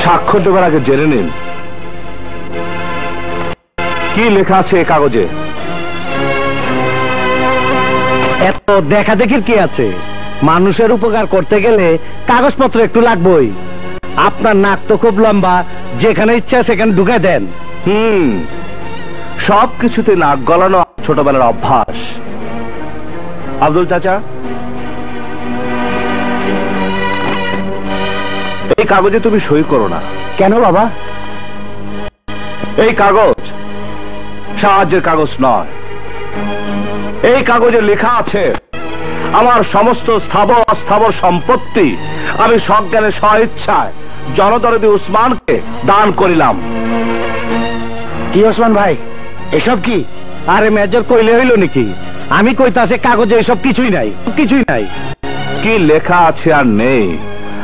স্বাক্ষর দেবার আগে জেনে নিন কি লেখা আছে এই কাগজে। এত দেখা দেখির কি আছে? মানুষের উপকার করতে গেলে কাগজপত্র একটু লাগবেই। আপনার নাক তো খুব লম্বা, যেখানে ইচ্ছা সেখানে ঢুকে দেন। সব কিছুতে নাক গলানো ছোটবেলার অভ্যাস। আব্দুল চাচা, এই কাগজে তুমি সই করো না। কেন বাবা? এই কাগজ সাহায্যের কাগজ নয়। এই কাগজে লেখা আছে আমার সমস্ত স্থাবর অস্থাবর সম্পত্তি আমি সজ্ঞানে স্বইচ্ছায় জনদরদি উসমানকে দান করিলাম। কি ওসমান ভাই, এসব কি? আরে মেজর কইলে হইল নাকি? আমি কইতাছে কাগজে এসব কিছুই নাই, কিছুই নাই। কি লেখা আছে আর নেই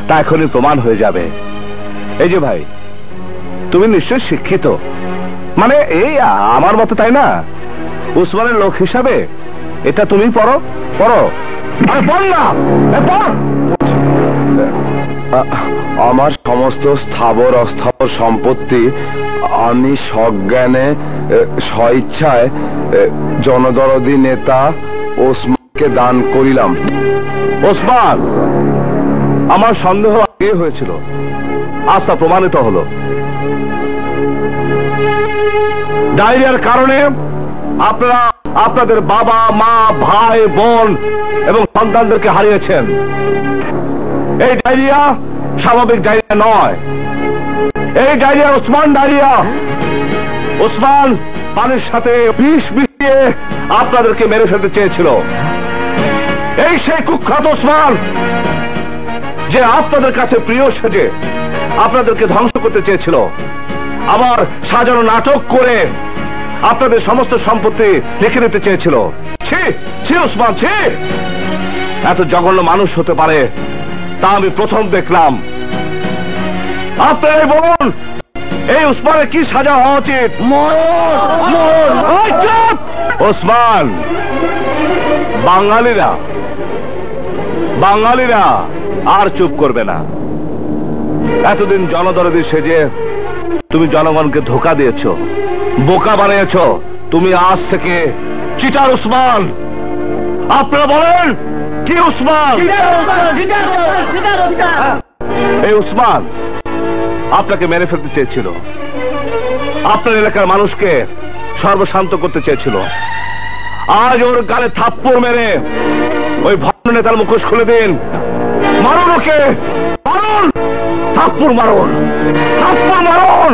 তা এখনই প্রমাণ হয়ে যাবে। এই যে ভাই, তুমি নিশ্চয় শিক্ষিত, মানে এই আমার মতো, তাই না? উসমানের লোক হিসাবে এটা তুমি পড়ো, পড়ো। আরে বল না, পড়। আমার সমস্ত স্থাবর অস্থাবর সম্পত্তি আমি সজ্ঞানে স্বইচ্ছায় জনদরদি নেতা ওসমানকে দান করিলাম। ওসমান, আমার সন্দেহ আগে হয়েছিল, আজ তা প্রমাণিত হলো। ডায়রিয়ার কারণে আপনারা আপনাদের বাবা মা ভাই বোন এবং সন্তানদেরকে হারিয়েছেন। এই ডায়রিয়া স্বাভাবিক ডায়রিয়া নয়, এই ডায়রিয়া ওসমান ডায়রিয়া। ওসমান পানির সাথে বিষ মিশিয়ে আপনাদেরকে মেরে ফেলতে চেয়েছিল। এই সেই কুখ্যাত ওসমান যে আপনাদের কাছে প্রিয় সেজে আপনাদেরকে ধ্বংস করতে চেয়েছিল, আবার সাজানো নাটক করে আপনাদের সমস্ত সম্পত্তি লিখে নিতে চেয়েছিল। ছি ছি ওসমান, ছি! এত জঘন্য মানুষ হতে পারে তা আমি প্রথম দেখলাম। আপনারাই বলুন, এই ওসমানের কি সাজা হওয়া উচিত? ওসমান, বাঙালিরা আর চুপ করবে না। এতদিন জনদরদি সেজে তুমি জনগণকে ধোঁকা দিয়েছ, বোকা বানিয়েছ। তুমি আজ থেকে চিটার ওসমান। আপনারা বলেন, কি ওসমান? এই ওসমান আপনাকে মেরে ফেলতে চেয়েছিল, আপনার এলাকার মানুষকে সর্বশান্ত করতে চেয়েছিল। আজ ওর গালে থাপ্পড় মেরে ওই ভণ্ড নেতার মুখোশ খুলে দিন। মারুন ওকে, মারুন, থাপ্পড় মারুন, থাপ্পড় মারুন।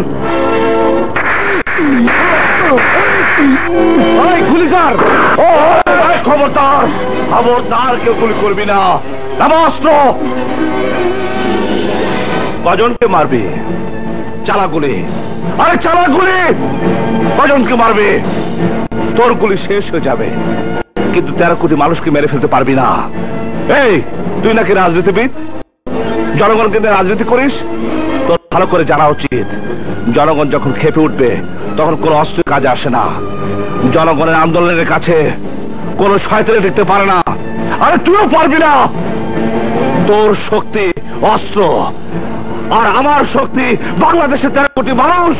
গুলিকার, খবরদার, খবরদার, কেউ গুলি করবি না। অস্ত্র। কজনকে মারবি? চালা গুলি। আরে চালা গুলি। কজনকে মারবে? তোর গুলি শেষ হয়ে যাবে, কিন্তু 13 কোটি মানুষকে মেরে ফেলতে পারবি না। এই, তুই নাকি রাজনীতিবিদ, জনগণকে রাজনীতি করিস? তোর ভালো করে জানা উচিত, জনগণ যখন খেপে উঠবে তখন কোন অস্ত্র কাজে আসে না। জনগণের আন্দোলনের কাছে কোন শয়তানি দেখতে পারে না। আরে তুইও পারবি না। তোর শক্তি অস্ত্র, আর আমার শক্তি বাংলাদেশের 13 কোটি মানুষ।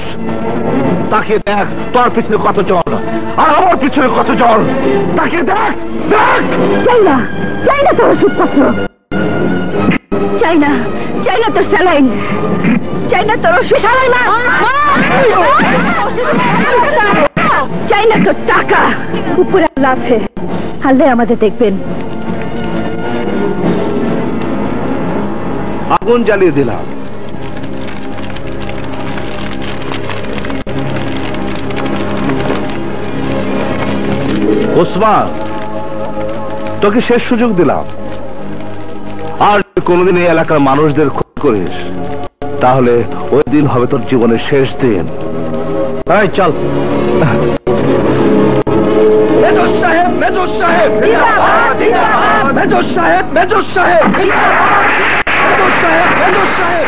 তাকে দেখ, তোর পিছনে কতজন আর আমার পিছনে কতজন। তাকে দেখ, দেখ। চাই না, চাই না তোর ওষুধপত্র, চাই না, চাই না তোর স্যালাইন, চাই না তোর ওষুধ, চাই না তোর টাকা। উপরে আল্লাহ আছে, আল্লাহ আমাদের দেখবেন। আগুন জ্বালিয়ে দিলাম। ওসমান, তোকে শেষ সুযোগ দিলাম। আর কোনদিন এই এলাকার মানুষদের ক্ষতি করিস তাহলে ওই দিন হবে তোর জীবনের শেষ দিন। তাই চল। মেজর সাহেব, মেজর সাহেব, মেজর সাহেব, মেজর সাহেব, মেজর সাহেব, মেজর সাহেব।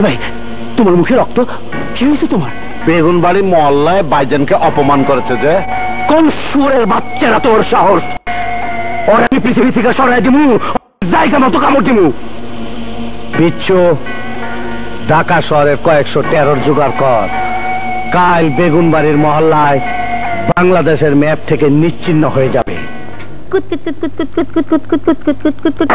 ভাই তোমার মুখে রক্ত, কি হয়েছে তোমার? বেগুনবাড়ি মহল্লায় বাইজানকে অপমান করেছে যে। কোন সুরের বাচ্চারা তোর সাহস? ওর আমি পৃথিবী থেকে সরাই দিমু, জায়গা মতো কামড় দিমু। বিচ্ছু, ঢাকা শহরের কয়েকশো টেরর জোগাড় কর। কাল বেগুনবাড়ির মহল্লায় বাংলাদেশের ম্যাপ থেকে নিশ্চিহ্ন হয়ে যাবে। কুত কুত কুত কুত কুত কুত কুত কুত কুত কুত কুত কুত কুত।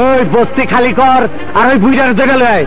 ওই বস্তি খালি কর আর ওই বুইটার জায়গা লয়।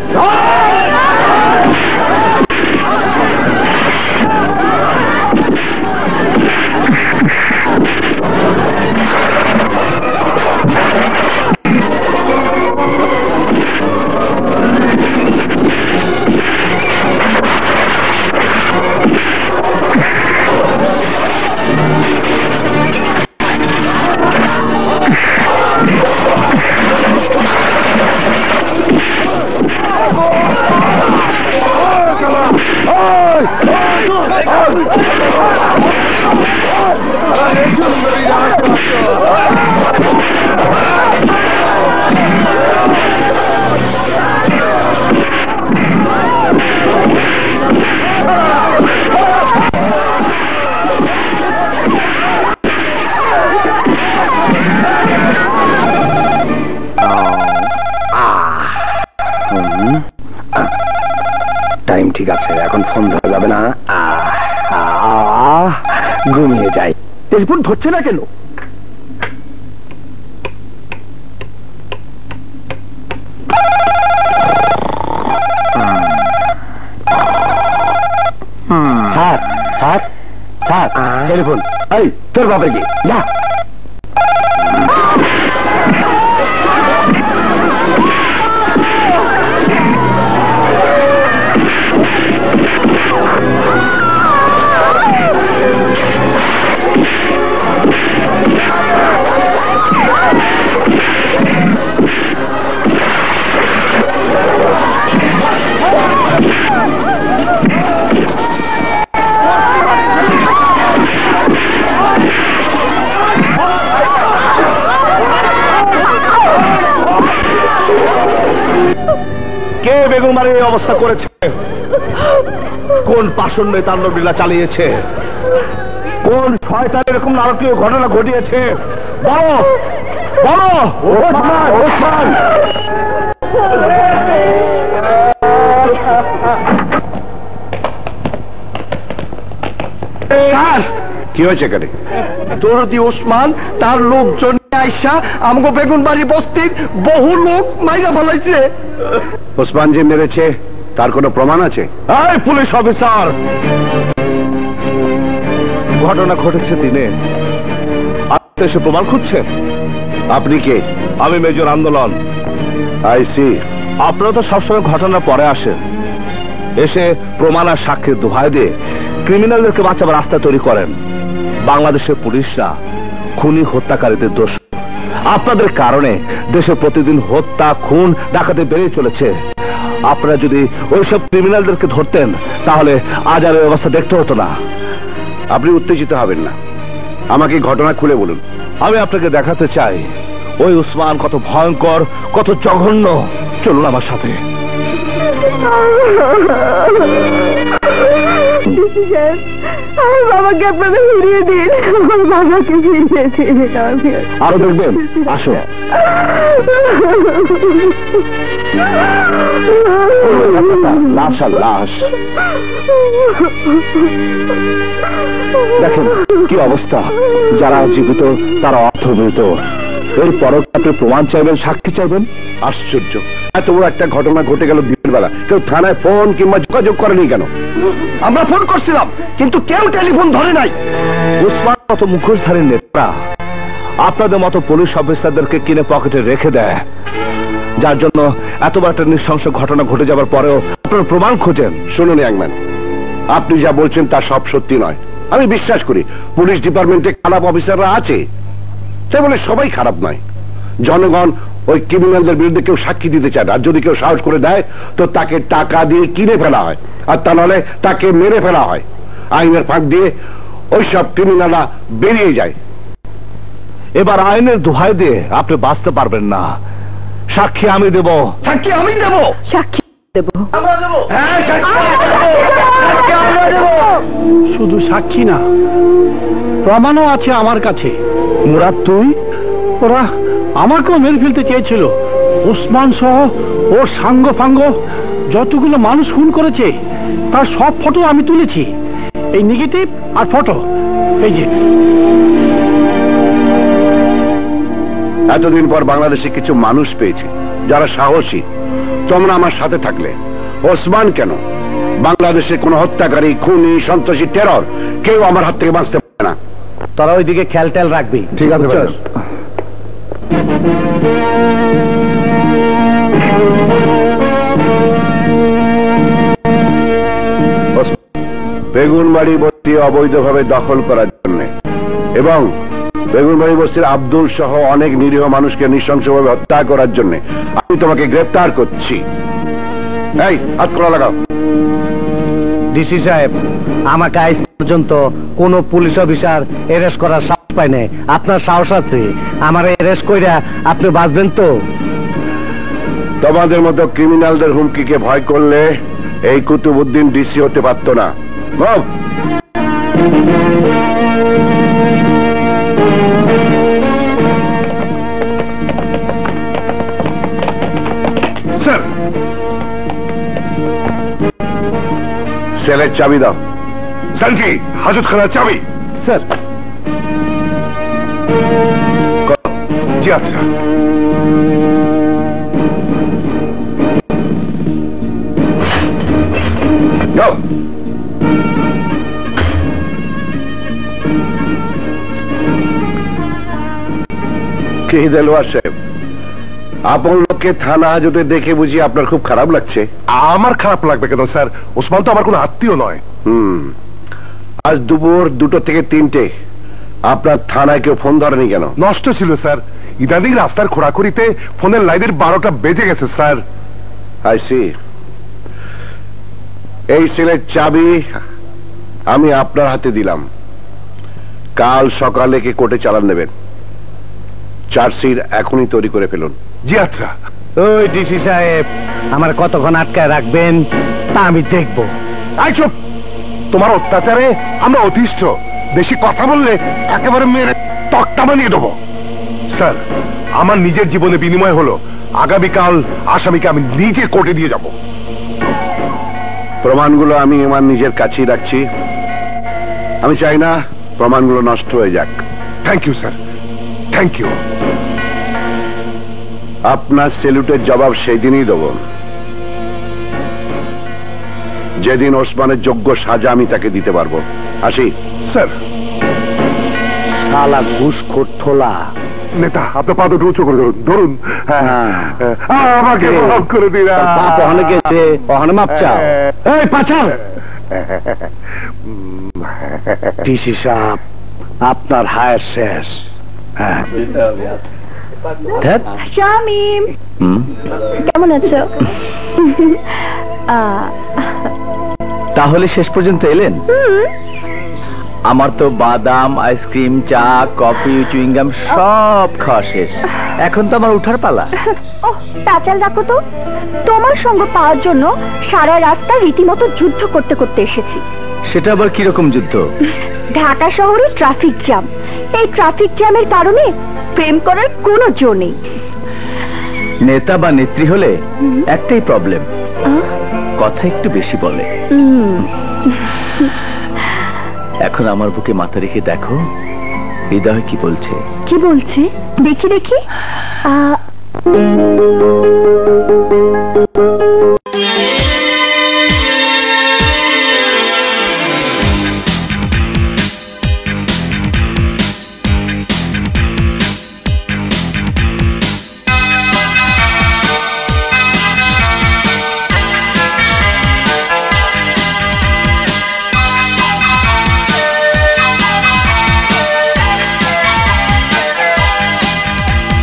টাইম ঠিক আছে, এখন ফোন ধরা যাবে না। ঘুমিয়ে যাই। টেলিফোন ধরছে না কেন? Sir sir sir telephone. এই তোর বাপের কি? যা। কে বেগুনবাড়ির এই অবস্থা করেছে? কোন পাষণ্ড তাণ্ডব লীলা চালিয়েছে? কোন শয়তান এরকম নারকীয় ঘটনা ঘটিয়েছে? বলো বলো। ওসমান, ওসমান। কি হয়েছে এখানে? দরদি ওসমান তার লোকজন আইসা আমাকে বেগুনবাড়ি বস্তির বহু লোক মাইরা ফেলাইছে। ওসমান যে মেরেছে তার কোনো প্রমাণ আছে? এই পুলিশ অফিসার, ঘটনা ঘটেছে দিনে আপনি এসে প্রমাণ খুঁজছেন? আপনি কে? আমি মেজর আন্দোলন। আইসি। আপনারা তো সবসময় ঘটনার পরে আসেন, এসে প্রমাণ আর সাক্ষীর দোহাই দিয়ে ক্রিমিনালদেরকে বাঁচাবার রাস্তা তৈরি করেন। বাংলাদেশের পুলিশরা খুনি হত্যাকারীদের দোষ। আপনাদের কারণে দেশে প্রতিদিন হত্যা, খুন, ডাকাতি বেড়ে চলেছে। আপনারা যদি ওইসব ক্রিমিনালদেরকে ধরতেন তাহলে আজ আর এই অবস্থা দেখতে হতো না। আপনি উত্তেজিত হবেন না, আমাকে ঘটনা খুলে বলুন। আমি আপনাকে দেখাতে চাই ওই উসমান কত ভয়ঙ্কর, কত জঘন্য। চলুন আমার সাথে। আমার বাবাকে আপনাদের ফিরিয়ে দিন, আমার বাবাকে ফিরিয়ে দিন। আরো দেখবেন? আসো। লাশ আর লাশ। দেখেন কি অবস্থা, যারা জীবিত তারা অর্থবিত। এরপরও আপনি প্রমাণ চাইবেন, সাক্ষী চাইবেন? আশ্চর্য, এত বড় একটা ঘটনা ঘটে গেল দিনের বেলা, কেউ থানায় ফোন কিংবা যোগাযোগ করেনি কেন? আমরা ফোন করছিলাম কিন্তু কেউ টেলিফোন ধরে নাই। উসমান মতো মুখোশধারী নেতা আপনাদের মতো পুলিশ অফিসারদেরকে কিনে পকেটে রেখে দেয়, যার জন্য এত বড় একটা নৃশংস ঘটনা ঘটে যাবার পরেও আপনার প্রমাণ খোঁজেন। শুনুন ইয়াংম্যান, আপনি যা বলছেন তা সব সত্যি নয়। আমি বিশ্বাস করি পুলিশ ডিপার্টমেন্টে খারাপ অফিসাররা আছে, তাই বলে সবাই খারাপ নয়। জনগণ ওই ক্রিমিনালদের বিরুদ্ধে কেউ সাক্ষী দিতে চায় না, আর যদি কেউ সাহস করে দেয় তো তাকে টাকা দিয়ে কিনে ফেলা হয়, আর তা নাহলে তাকে মেরে ফেলা হয়। আইনের ফাঁক দিয়ে ওইসব ক্রিমিনালরা বেরিয়ে যায়। এবার আইনের দোহাই দিয়ে আপনি বাঁচতে পারবেন না। সাক্ষী আমি দেব। সাক্ষী আমি দেব। সাক্ষী দেব। আমরা দেব। হ্যাঁ, সাক্ষী আমরা দেব। শুধু সাক্ষী না, প্রমাণও আছে আমার কাছে। মুরাদ, তুই? ওরা আমাকেও মেরে ফেলতে চেয়েছিল। ওসমান সহ ওর সাঙ্গ ফাঙ্গ যতগুলো মানুষ খুন করেছে তার সব ফটো আমি তুলেছি। এই নেগেটিভ আর ফটো, এই যে। এতদিন পর বাংলাদেশে কিছু মানুষ পেয়েছি যারা সাহসী। তোমরা আমার সাথে থাকলে ওসমান কেন, বাংলাদেশে কোন হত্যাকারী, খুনি, সন্ত্রাসী, টেরর কেউ আমার হাত থেকে বাঁচতে পারে না। তোরা ওইদিকে খেয়াল টেল রাখবি। ঠিক আছে ভাই। বেগুনবাড়ি বস্তি অবৈধভাবে দখল করার জন্য এবং বেগুনবাড়ি বস্তির আব্দুল সহ অনেক নিরীহ মানুষকে নৃশংসভাবে হত্যা করার জন্য আমি তোমাকে গ্রেফতার করছি। এই হাত খোলা লাগাও। ডিসি সাহেব, আমাকে আজ পর্যন্ত কোন পুলিশ অফিসার অ্যারেস্ট করার সাহস পায় নাই। আপনার সাহস আছে? আমার অ্যারেস্ট কইরা আপনি বাঁচবেন তো? তোমাদের মতো ক্রিমিনালদের হুমকিকে ভয় করলে এই কুতুবউদ্দিন ডিসি হতে পারত না। স্যার, সেলের চাবি দাও। স্যারজি, হাজতখানার চাবি। স্যার। জি আচ্ছা। যাও। কে দেলোয়ার সাহেব, আপন লোককে থানা হাজতে দেখে বুঝি আপনার খুব খারাপ লাগছে? আমার খারাপ লাগবে কেন স্যার? ওসমান তো আমার কোনো আত্মীয় নয়। আজ দুপুর 2টো থেকে 3টে আপনার থানায় কেউ ফোন ধরেনি কেন? নষ্ট ছিল স্যার। ইদানিং রাস্তার খোঁড়াখুড়িতে ফোনের লাইনের 12টা বেজে গেছে স্যার। I C. এই সেলের চাবি আমি আপনার হাতে দিলাম। কাল সকালে কি কোর্টে চালান নেবেন। চার্জশিট এখনই তৈরি করে ফেলুন। জি আচ্ছা। ওই ডিসি সাহেব, আমার কতক্ষণ আটকায় রাখবেন তা আমি দেখব। আই চুপ! তোমার অত্যাচারে আমরা অতিষ্ঠ। বেশি কথা বললে একেবারে মেরে তক্তা বানিয়ে দেবো। স্যার, আমার নিজের জীবনে বিনিময় হলো আগামীকাল আসামিকে আমি নিজে কোর্টে দিয়ে যাব। প্রমাণগুলো আমি আমার নিজের কাছেই রাখছি। আমি চাই না প্রমাণগুলো নষ্ট হয়ে যাক। Thank you sir, thank you. আপনার সেলুটের জবাব সেই দিনই দেব যেদিন ওসমানের যোগ্য সাজা আমি তাকে দিতে পারবো। আসি। স্যার। শালা ঘুষখোর ঠোলা। নেতা, আপনার পা দুটো উঁচু করে ধরুন। ধরুন। আমাকে মাফ করে দিন। বাপ ওখানে গেছে, ওখানে মাপ চাও। এই পাছাল! ডিসি সাহেব, আপনার হায়ার শেষ। শামিম, কেমন আছো? তাহলে শেষ পর্যন্ত এলেন? আমার তো বাদাম, আইসক্রিম, চা, কফি, চুইংগাম সব খাওয়া শেষ। এখন তো আমার উঠার পালা। ও তাচাল রাখো তো। তোমার সঙ্গ পাওয়ার জন্য সারা রাস্তা রীতিমতো যুদ্ধ করতে করতে এসেছি। সেটা আবার কিরকম যুদ্ধ? ঢাকা শহরে ট্রাফিক জ্যাম। এই ট্রাফিক জ্যামের কারণে প্রেম করার কোনো জো নেই। নেতা বা নেত্রী হলে একটাই প্রবলেম, কথা একটু বেশি বলে। এখন আমার বুকে মাথা রেখে দেখো হৃদয় কি বলছে। কি বলছে? দেখি দেখি।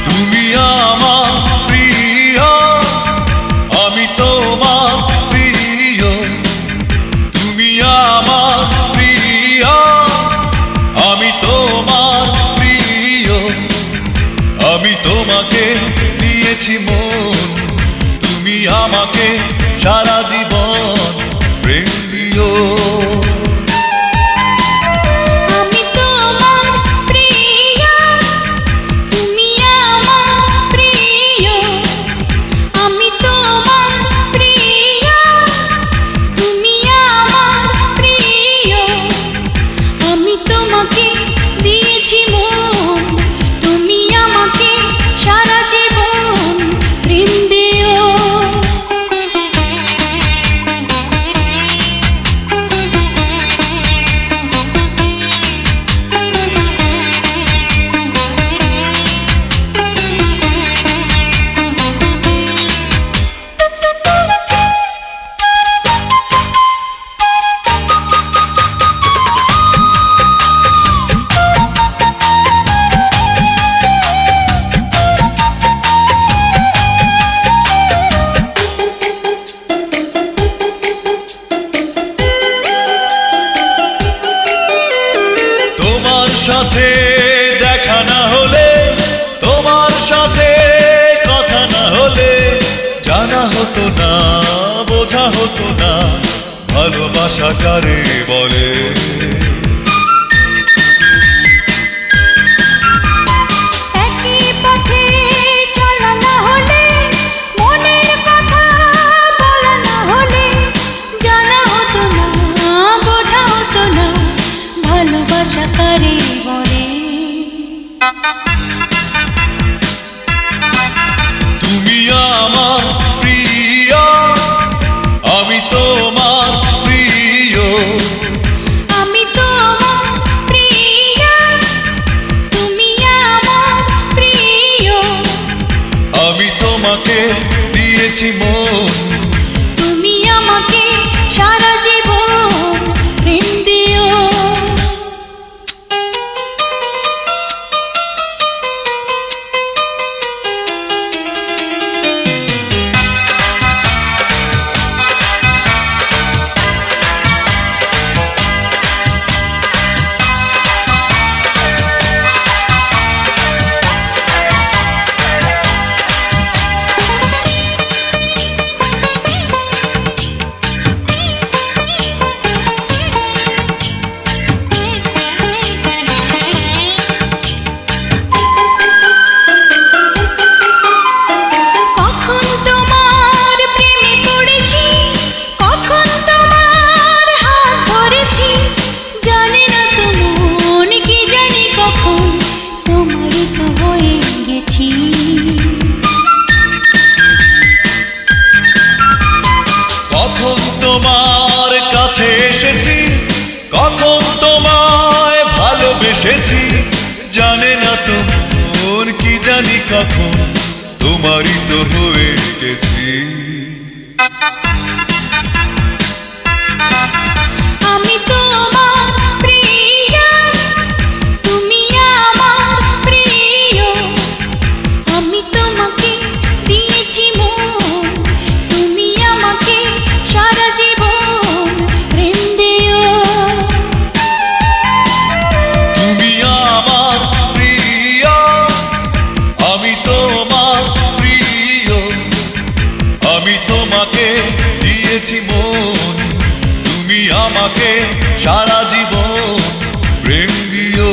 তুমি আমার প্রিয় সারা জীবন প্রেম দিও। আমি তোমার প্রিয়, তুমি আমার প্রিয়। আমি তোমার প্রিয়, তুমি আমার প্রিয়। আমি তোমাকে দিয়েছি মন, তুমি আমাকে সারা জীবন প্রেম দিও। তোমার সাথে দেখা না হলে, তোমার সাথে কথা না হলে, জানা হতো না, বোঝা হতো না, ভালোবাসা কারে বলে। একই পথে চলা না হলে, মনের কথা বলা না হলে, জানা হতো না, বোঝা হতো না, ভালোবাসা কারে বলে। তুমি আমার প্রিয়, আমি তোমার প্রিয়। আমি তোমার প্রিয়, তুমি আমার প্রিয়। আমি তোমাকে দিয়েছি মন, তুমি আমাকে সারা জীবন প্রেম দিও। কখন তোমার প্রেমে পড়েছি, কখন তোমার হাত ধরেছি, জানি না তো মন, কি জানি কখন তোমারই তো হয়ে গেছি। কখন তোমার কাছে এসেছি, কখন তোমায় ভালোবেসেছি, জানে না তো মন, কি জানি কখন তোমারই তো হয়ে গেছি। আমি তোমার প্রিয়, তুমি আমার প্রিয়। আমি তোমাকে দিয়েছি মন, তুমি আমাকে সারা জীবন প্রেম দিও। তুমি আমার প্রিয়, আমি তোমার প্রিয়। আমি তোমাকে দিয়েছি মন, তুমি আমাকে সারা জীবন প্রেম দিও।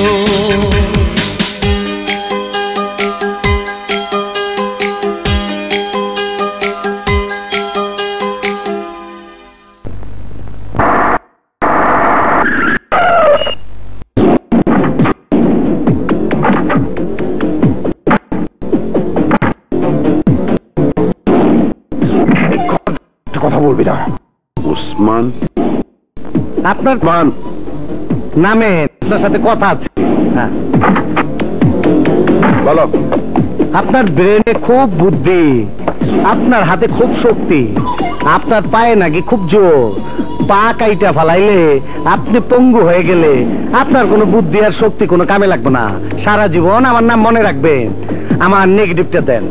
কথা বলবি না উসমান। আপনার নামে আপনার সাথে কথা আছে। হ্যাঁ, বলো। আপনার ব্রেনে খুব বুদ্ধি, আপনার হাতে খুব শক্তি, আপনার পায়ে নাকি খুব জোর। পা কাইটা ফালাইলে, আপনি পঙ্গু হয়ে গেলে আপনার কোনো বুদ্ধি আর শক্তি কোনো কামে লাগবে না। সারা জীবন আমার নাম মনে রাখবেন। আমার নেগেটিভটা দেন।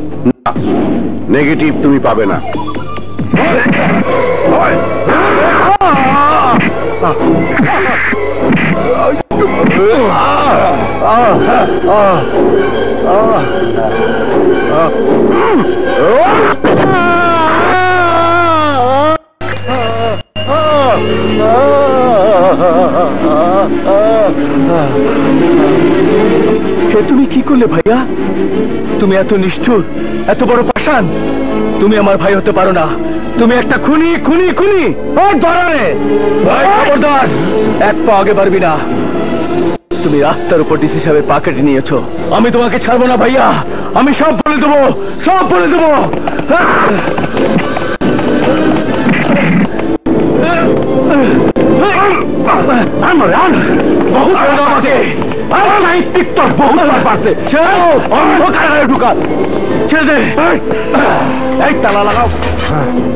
নেগেটিভ তুমি পাবে না। করলে ভাইয়া? তুমি এত নিষ্ঠুর, এত বড় পাষাণ। তুমি আমার ভাই হতে পারো না। তুমি একটা খুনি খুনি খুনি। ধরে খবরদার, এক পা আগে পারবি না। তুমি রাস্তার উপর ডিসি সাহেবের পা কেটে নিয়েছো। আমি তোমাকে ছাড়বো না ভাইয়া। আমি সব বলে দেবো, সব বলে দেবো।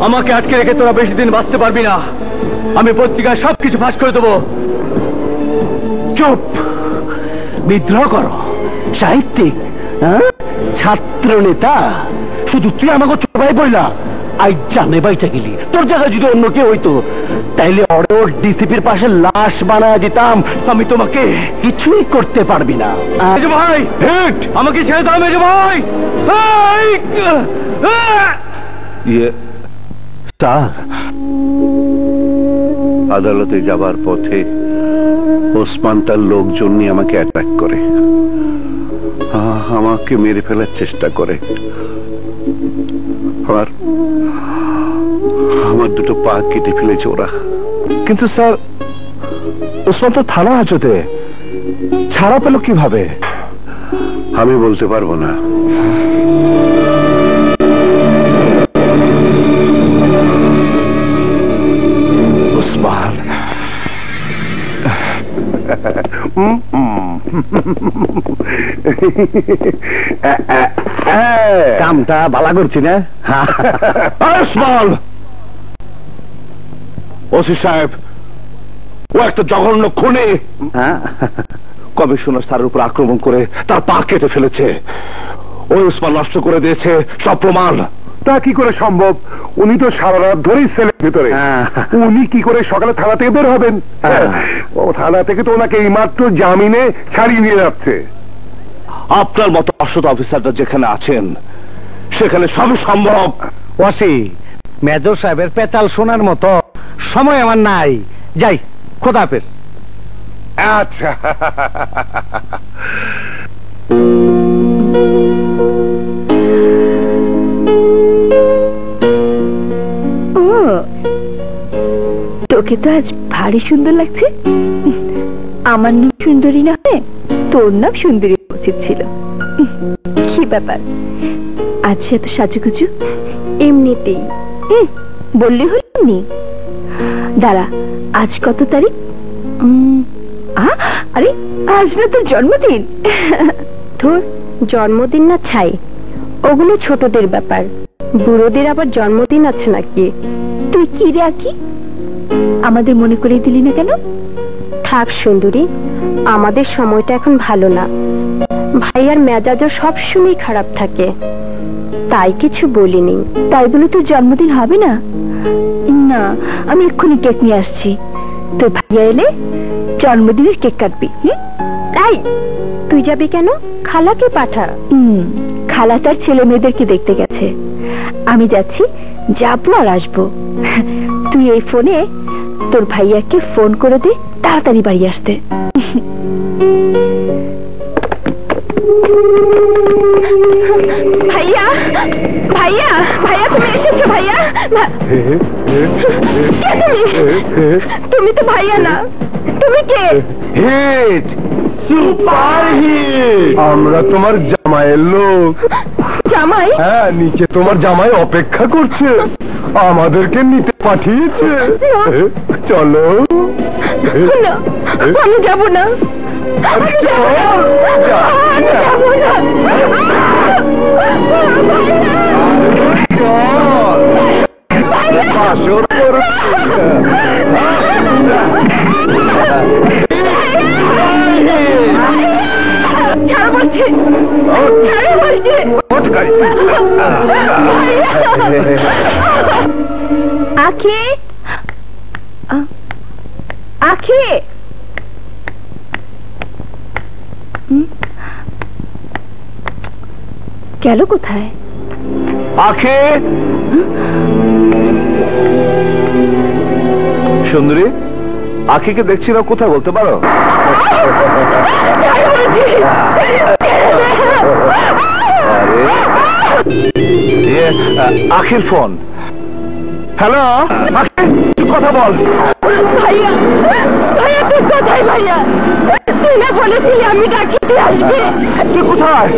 আমাকে আটকে রেখে তোরা বেশি দিন বাঁচতে পারবি না। আমি পত্রিকায় সবকিছু ফাঁস করে দেবো। চুপ, বিদ্রোহ করো, সাহিত্যিক, ছাত্র নেতা, শুধু তুই আমাকে চোপাই বইলা আই জানে বাইচা গেলি। তোর জায়গায় যদি অন্য কেউ হইতো তাইলে ওর ডিসিপির পাশে লাশ বানায় দিতাম। আমি তোমাকে কিছুই করতে পারবি না। ভাই আমাকে ছেড়ে দাও মেজো ভাই। স্যার, আদালতে যাবার পথে ওসমান তার লোকজন নিয়ে আমাকে অ্যাটাক করে, আমাকে মেরে ফেলার চেষ্টা করে। আমার দুটো পা কেটে ফেলেছে ওরা। কিন্তু স্যার, ওসমান তো থানা হাজতে, ছাড়া পেল কিভাবে? আমি বলতে পারবো না। ওসমান কামটা ভালো করছি না? ওসমান, ওসি সাহেব, ও একটা জঘন্য খুনি। কমিশনার স্যারের উপর আক্রমণ করে তার পা কেটে ফেলেছে। ওই ওসমান নষ্ট করে দিয়েছে সব প্রমাণ। তা কি করে সম্ভব? উনি তো সারা রাত ধরেই সেলের ভিতরে। উনি কি করে সকালে থানা থেকে বের হবেন? ও থানা থেকে তো ওনাকে এইমাত্র জামিনে ছাড়িয়ে নিয়ে যাচ্ছে। আপনার মতো অসৎ অফিসাররা যেখানে আছেন সেখানে সবই সম্ভব। ওসি, মেজর সাহেবের পেতাল শোনার মতো সময় আমার নাই। যাই, খোদা হাফেজ। আচ্ছা, তোকে তো আজ ভারী সুন্দর লাগছে। আমার নাম সুন্দরী না হয়ে তোর নাম সুন্দরী উচিত ছিল। কি ব্যাপার, আজ এত সাজুগুজু? এমনিতেই বললি হইনি। দাঁড়া, আজ কত তারিখ? আরে আজ না তোর জন্মদিন। তোর জন্মদিন না ছাই, ওগুলো ছোটদের ব্যাপার। বুড়োদের আবার জন্মদিন আছে নাকি? তুই কি রে আকি, আমাদের মনে করিয়ে দিলি না কেন? থাক সুন্দরী, আমাদের সময়টা এখন ভালো না। ভাইয়ার মেজাজও সবসময় খারাপ থাকে, তাই কিছু বলিনি। তাই বলে তোর জন্মদিন হবে না? না, আমি এক্ষুনি কেক নিয়ে আসছি। তোর ভাইয়া এলে জন্মদিনের কেক কাটবি। তাই তুই যাবি কেন? খালাকে পাঠা। খালা তার ছেলে মেয়েদেরকে দেখতে গেছে। আমি যাচ্ছি, যাবো আর আসবো। তুই এই ফোনে তোর ভাইয়াকে ফোন করে দে তাড়াতাড়ি বাড়ি আসতে। ভাইয়া, ভাইয়া, ভাইয়া, তুমি এসেছো? ভাইয়া, তুমি তো ভাইয়া না, তুমি কে? Hit, super hit. আমরা তোমার জামাইয়ের লোক। জামাই? হ্যাঁ, নিচে তোমার জামাই অপেক্ষা করছে, আমাদেরকে নিতে পাঠিয়েছে। চলো। আমি যাব না, আমি যাব না। ছাড়ো বলছি, ছাড়ো বলছি। আখি, আখি, গেল কোথায়? আখি, সুন্দরী, আখিকে দেখছি না, কোথায় বলতে পারো? আখির ফোন। হ্যালো আখি, কথা বল। ভাইয়া ভাইয়া তুই কোথায় ভাইয়া? তুই না বলেছিলি আমি ডাকিতে আসবে। তুই কোথায়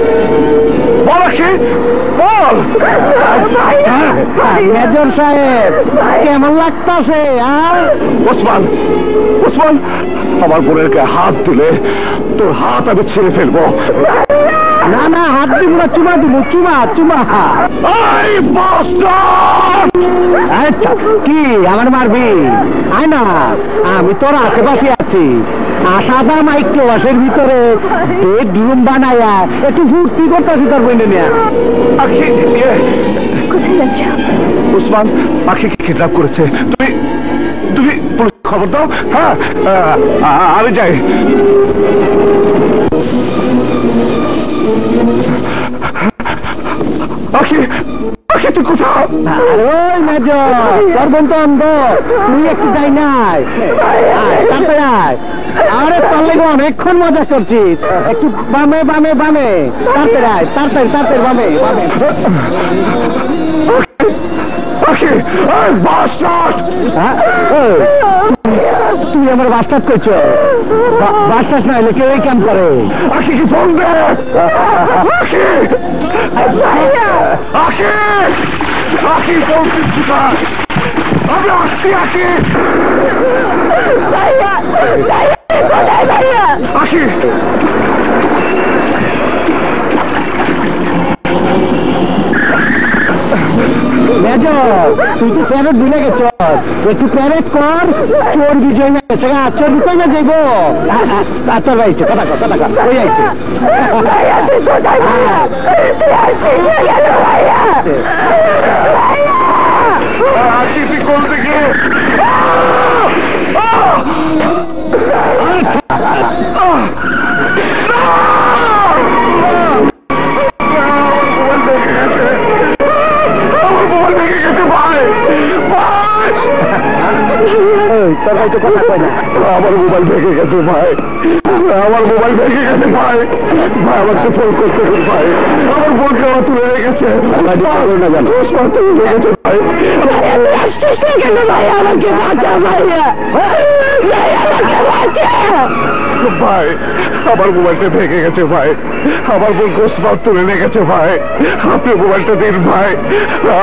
বল আখি, বল। মেজর সাহেব কেমন লাগতাছে? ওসমান, ওসমান, আমার বোনের গায়ে হাত দিলে তোর হাত আমি ছেড়ে ফেলবো। না না, হাত দিব না, চুমা দিব, চুমা চুমা। আচ্ছা কি আমার মারবি? আয় না, আমি তোর আশেপাশে আছি। সাদা মাইক্রোবাসের ভিতরে বেডরুম বানায়া একটু ফুর্তি করতেছি তোর বইনে নিয়ে। কোথায় যাচ্ছ? উসমান পাখিকে কিডন্যাপ করেছে। তুমি তুমি পুলিশ খবর দাও। হ্যাঁ আমি যাই। আখি, আখি তুই কোথাও? ওই মেজর, তোর বোন তো অন্ধ, তুই একটু যাই নাই। তারপরে আরে পারলে গো অনেকক্ষণ মজা করছিস। একটু বামে বামে বামে, তারপরে তারপরে তারপরে বামে বামে। আখি, তুই আমার বাস্টার্ড করছো? বাস্টার্ড না হলে কেউ এই কাম করে? আখি কি ফোন দে। আখি, আখি, আখি ফোন দিচ্ছি। আমি আসছি আখি। আখি মেজর, তুই তো প্যারেড ভুলে গেছ, একটু প্যারেড কর। চোর বিজয় না গেছে, চোর বিজয় না যাইব। তোর ভাই কথা কর, কথা কর, ওই আইছে। আখি তুই কোন দিকে? তোর ভাই তো কথা কয় না। আমার মোবাইল ভেঙে গেছে ভাই, আমার মোবাইল ভেঙে গেছে ভাই। ভাই আমাকে ফোন করতে হবে ভাই, আমার বোনকে আমার তুলে রেখেছে। না জানো তুলে গেছে ভাই। আমাকে বাঁচা ভাইয়া, ভাই আমার মোবাইলটা ভেঙে গেছে ভাই, আমার বোন ওসমান তুলে নিয়ে গেছে ভাই। আপনি মোবাইলটা দিন ভাই,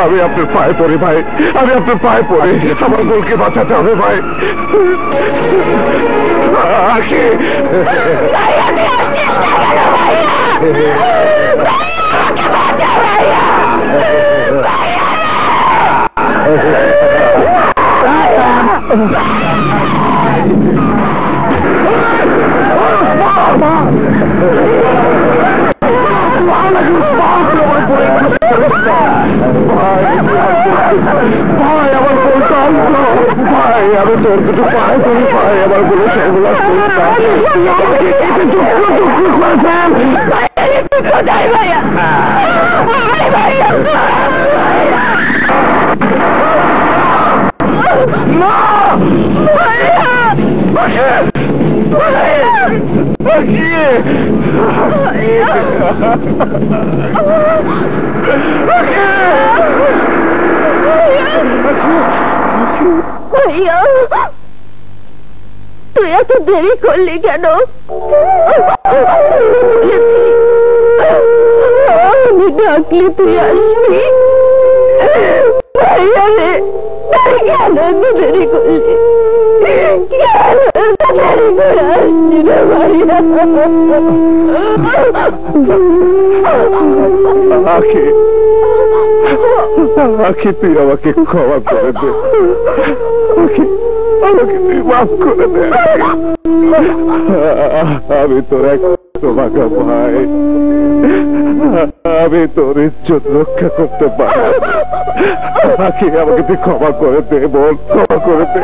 আমি আপনার পায়ে পড়ি ভাই, আমি আপনার পায়ে পড়ি। আমার বোনকে বাঁচাতে হবে ভাই। আখি ভাই আমার বলতে আসলো ভাই, আমি তোর কিছু পায়ে করি ভাই, আমার বলে সেগুলো কোথায় ভাইয়া? ভাইয়া তুই এত দেরি করলি কেন? আমি ডাকলে তুই আসবি। ভাইয়া রে, কেন এত দেরি করলি? কেন এত দেরি করে আসছি রে ভাইয়া? আখি, আখি তুই আমাকে ক্ষমা করে দে। আখি আমাকে তুই মাফ করে দে। আমি তোর এক ভাগা ভাই, আমি তোর ইজ্জত রক্ষা করতে পারি। আখি আমাকে তুই ক্ষমা করে দে, বল ক্ষমা করে দে।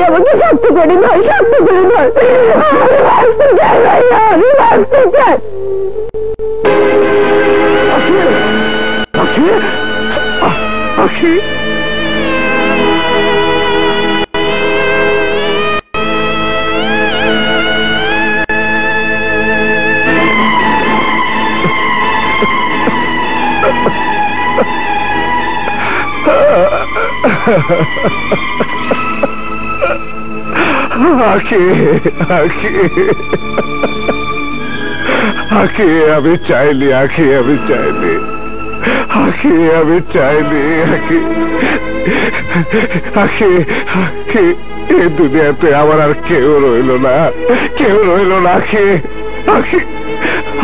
আমাকে শক্ত করে ধর, শক্ত করে ধর। আমি বাঁচতে চাই। আখি, আখি, আখি আখি আখি আমি চাইলি, আখি আমি চাইলি, আখি আমি চাইলি, আখি আখি আখি এই দুনিয়াতে আমার আর কেউ রইল না, কেউ রইল না। আখি আখি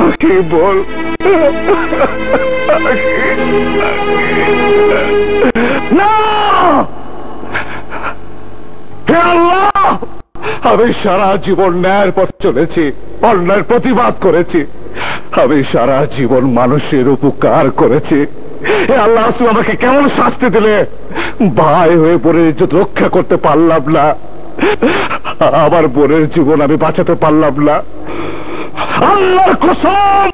আখি বল, না হে আল্লাহ, আমি সারা জীবন ন্যায়ের পথ চলেছি, অন্যায়ের প্রতিবাদ করেছি, আমি সারা জীবন মানুষের উপকার করেছি। হে আল্লাহ, তুমি আমাকে কেমন শাস্তি দিলে? ভাই হয়ে বোনের ইজ্জত রক্ষা করতে পারলাম না, আমার বোনের জীবন আমি বাঁচাতে পারলাম না। আল্লাহর কসম,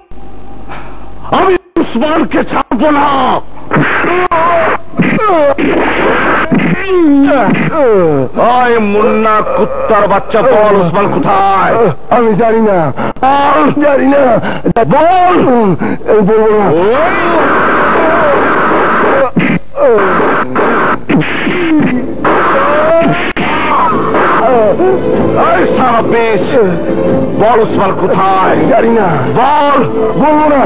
আমি উসমানকে ছাড়বো না। ওই মুন্না কুত্তার বাচ্চা, বল উসমান কোথায়? আমি জানি না, জানি না, বল। বলবো না। বল উসমান কোথায়? জানি না, বল। বলবো না।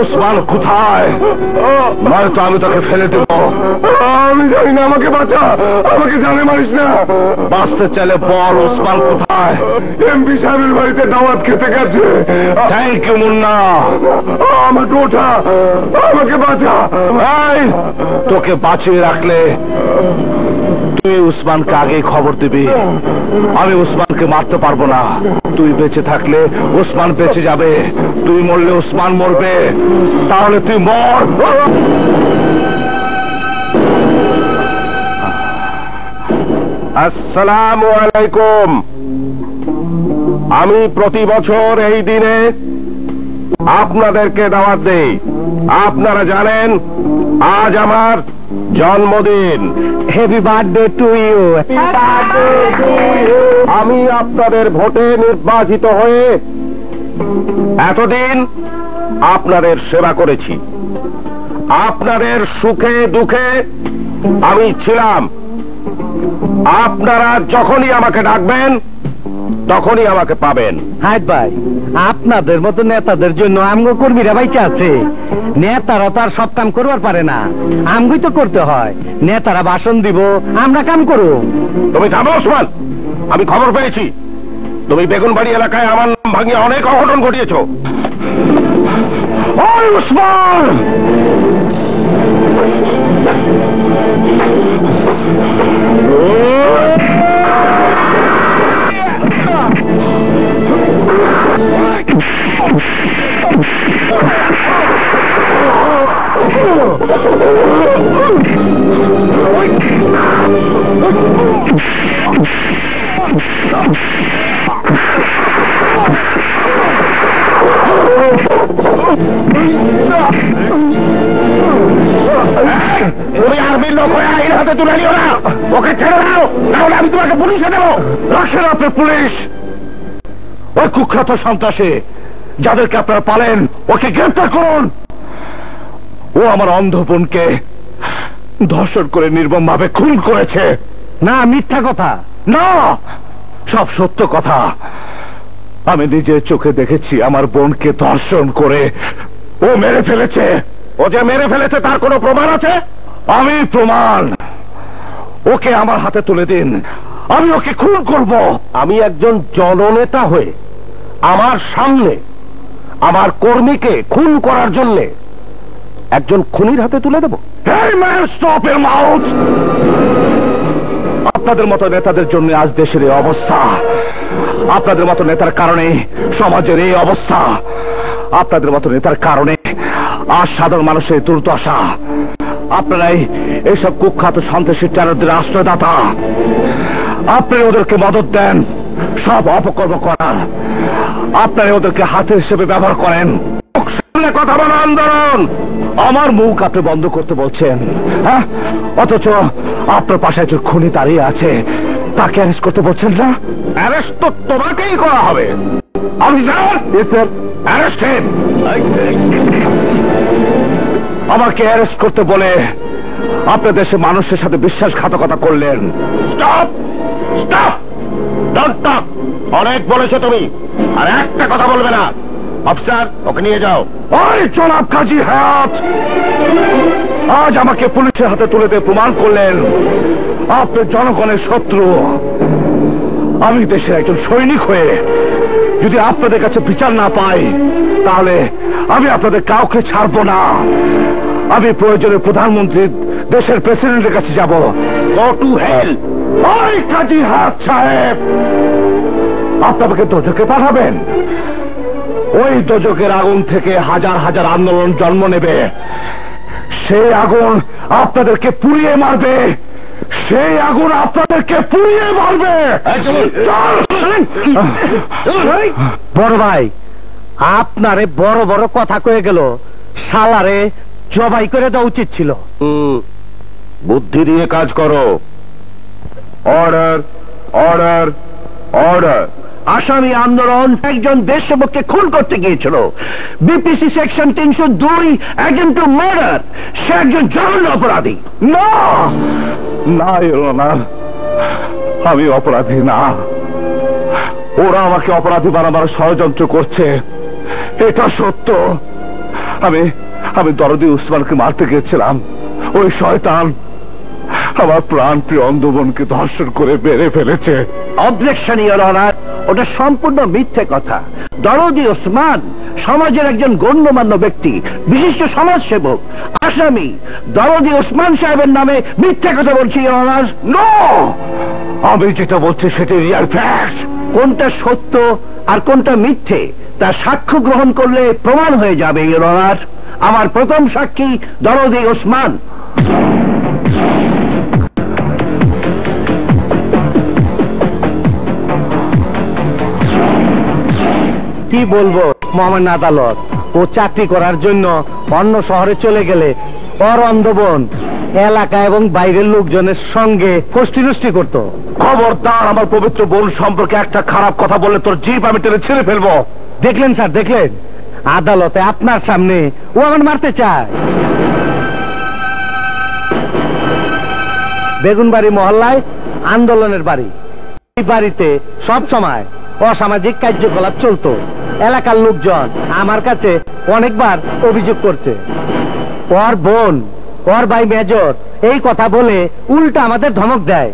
উসমান কোথায়? নয়তো আমি তোকে ফেলে দেব। আমি জানি না, আমাকে বাঁচা, আমাকে জানে মারিস না। বাঁচতে চাইলে বল উসমান কোথায়? এমপি সাহেবের বাড়িতে দাওয়াত খেতে গেছে। Thank you Munna. আমাকে ওঠা, আমাকে বাঁচা। এই, তোকে বাঁচিয়ে রাখলে তুই উসমানকে আগে খবর দিবি। আমি উসমানকে মারতে পারবো না। তুই বেঁচে থাকলে উসমান বেঁচে যাবে, তুই মরলে উসমান মরবে। তাহলে তুই মর। আসসালামু আলাইকুম। আমি প্রতি বছর এই দিনে আপনাদেরকে দাওয়াত দেই। আপনারা জানেন আজ আমার জন্মদিন। Happy birthday to you. আমি আপনাদের ভোটে নির্বাচিত হয়ে এতদিন আপনাদের সেবা করেছি, আপনাদের সুখে দুঃখে আমি ছিলাম। আপনারা যখনই আমাকে ডাকবেন তখনই আমাকে পাবেন। হাই ভাই, আপনাদের মতো নেতাদের জন্য আমগো কর্মীরা বাইচা আছে। নেতারা তো আর সব কাম করবার পারে না, আমগোই তো করতে হয়। নেতারা ভাষণ দিব, আমরা কাম করব। তুমি থামো ওসমান, আমি খবর পেয়েছি তুমি বেগুনবাড়ি এলাকায় আমার নাম ভাঙিয়ে অনেক অঘটন ঘটিয়েছ। ওই উসমান, তুমি আর্মির লোক হয়ে আইন হাতে তুলে নিও না। ওকে ছেড়ে দাও, নাহলে আমি তোমাকে পুলিশে দেবো। রাখেন আপনার পুলিশ। ওই কুখ্যাত সন্ত্রাসী যাদেরকে আপনারা পালেন, ওকে গ্রেফতার করুন। ও আমার অন্ধ বোনকে ধর্ষণ করে নির্মম ভাবে খুন করেছে। না, মিথ্যা কথা। না, সব সত্য কথা। আমি নিজের চোখে দেখেছি আমার বোনকে ধর্ষণ করে ও মেরে ফেলেছে। ও যে মেরে ফেলেছে তার কোনো প্রমাণ আছে? আমি প্রমাণ। ওকে আমার হাতে তুলে দিন, আমি ওকে খুন করব। আমি একজন জননেতা হয়ে আমার সামনে আমার কর্মীকে খুন করার জন্য একজন খুনির হাতে তুলে দেব? স্টপ এর মাউথ। আপনাদের মতো নেতাদের জন্য আজ দেশের এই অবস্থা। আপনাদের মতো নেতার কারণে সমাজের এই অবস্থা। আপনাদের মতো নেতার কারণে আজ সাধারণ মানুষের দুর্দশা। আপনারাই এইসব কুখ্যাত সন্ত্রাসী টেররদের আশ্রয়দাতা। আপনারা ওদেরকে মদত দেন সব অপকর্ম করার। আপনারা ওদেরকে হাতে হিসেবে ব্যবহার করেন। সামনে কথা বলো আন্দোলন। আমার মুখ আপনি বন্ধ করতে বলছেন, হ্যাঁ? অথচ আপনার পাশে একজন খুনি দাঁড়িয়ে আছে, তাকে অ্যারেস্ট করতে বলছেন না? অ্যারেস্ট তো তোমাকেই করা হবে। আমাকে অ্যারেস্ট করতে বলে আপনার দেশে মানুষের সাথে বিশ্বাসঘাতকতা করলেন। Stop stop don't talk. অনেক বলেছো তুমি, আর একটা কথা বলবে না। অফিসার, ওকে নিয়ে যাও। ওই জনাব কাজী হায়াত, আজ আমাকে পুলিশের হাতে তুলে দিয়ে প্রমাণ করলেন আপনি জনগণের শত্রু। আমি দেশের একজন সৈনিক হয়ে যদি আপনাদের কাছে বিচার না পাই, তাহলে আমি আপনাদের কাউকে ছাড়ব না। আমি প্রয়োজনে প্রধানমন্ত্রী, দেশের প্রেসিডেন্টের কাছে যাব। Go to hell. ওই কাজী হায়াত সাহেব, আপনাকে দোজকে পাঠাবেন। ওই দোজকের আগুন থেকে হাজার হাজার আন্দোলন জন্ম নেবে। সেই আগুন আপনাদেরকে পুড়িয়ে মারবে। সেই আগুন আপনাদেরকে পুড়িয়ে মারবে। বড় ভাই, আপনারে বড় বড় কথা কয়ে গেল, শালারে জবাই করে দেওয়া উচিত ছিল। বুদ্ধি দিয়ে কাজ করো। Order order order. আসামি আন্দোলন একজন দেশসেবককে খুন করতে গিয়েছিল। বিপিসি সেকশন 302 অ্যাটেম্পট টু মার্ডার। সে একজন জঘন্য অপরাধী। না না, না, আমি অপরাধী না। ওরা আমাকে অপরাধী বানাবার ষড়যন্ত্র করছে, এটা সত্য। আমি দরদি উসমানকে মারতে গেছিলাম। ওই শয়তান আমার প্রাণ প্রিয় অন্ধবোনকে ধর্ষণ করে মেরে ফেলেছে। অবজেকশন ইওর অনার, ওটা সম্পূর্ণ মিথ্যে কথা। দরদি ওসমান সমাজের একজন গণ্যমান্য ব্যক্তি, বিশিষ্ট সমাজসেবক। আসামি দরদি ওসমান সাহেবের নামে মিথ্যে কথা বলছি ইওর অনার। নো, আমি যেটা বলছি সেটা রিয়াল ফ্যাক্ট। কোনটা সত্য আর কোনটা মিথ্যে তা সাক্ষ্য গ্রহণ করলে প্রমাণ হয়ে যাবে ইওর অনার। আমার প্রথম সাক্ষী দরদি ওসমান। কি বলবো মহামান্য আদালত, ও চাকরি করার জন্য অন্য শহরে চলে গেলে ওর অন্ধবোন এলাকা এবং বাইরের লোকজনের সঙ্গে ফষ্টি নষ্টি করত। খবরদার, আমার পবিত্র বোন সম্পর্কে একটা খারাপ কথা বললে তোর জিভ আমি টেনে ছিঁড়ে ফেলবো। দেখলেন স্যার, দেখলেন আদালতে আপনার সামনে ও আমার মারতে চায়। বেগুনবাড়ি মহল্লায় আন্দোলনের বাড়ি। এই বাড়িতে সব সময় অসামাজিক কার্যকলাপ চলতো। এলাকার লোকজন আমার কাছে অনেকবার অভিযোগ করছে। ওর বোন, ওর ভাই মেজর এই কথা বলে উল্টা আমাদের ধমক দেয়।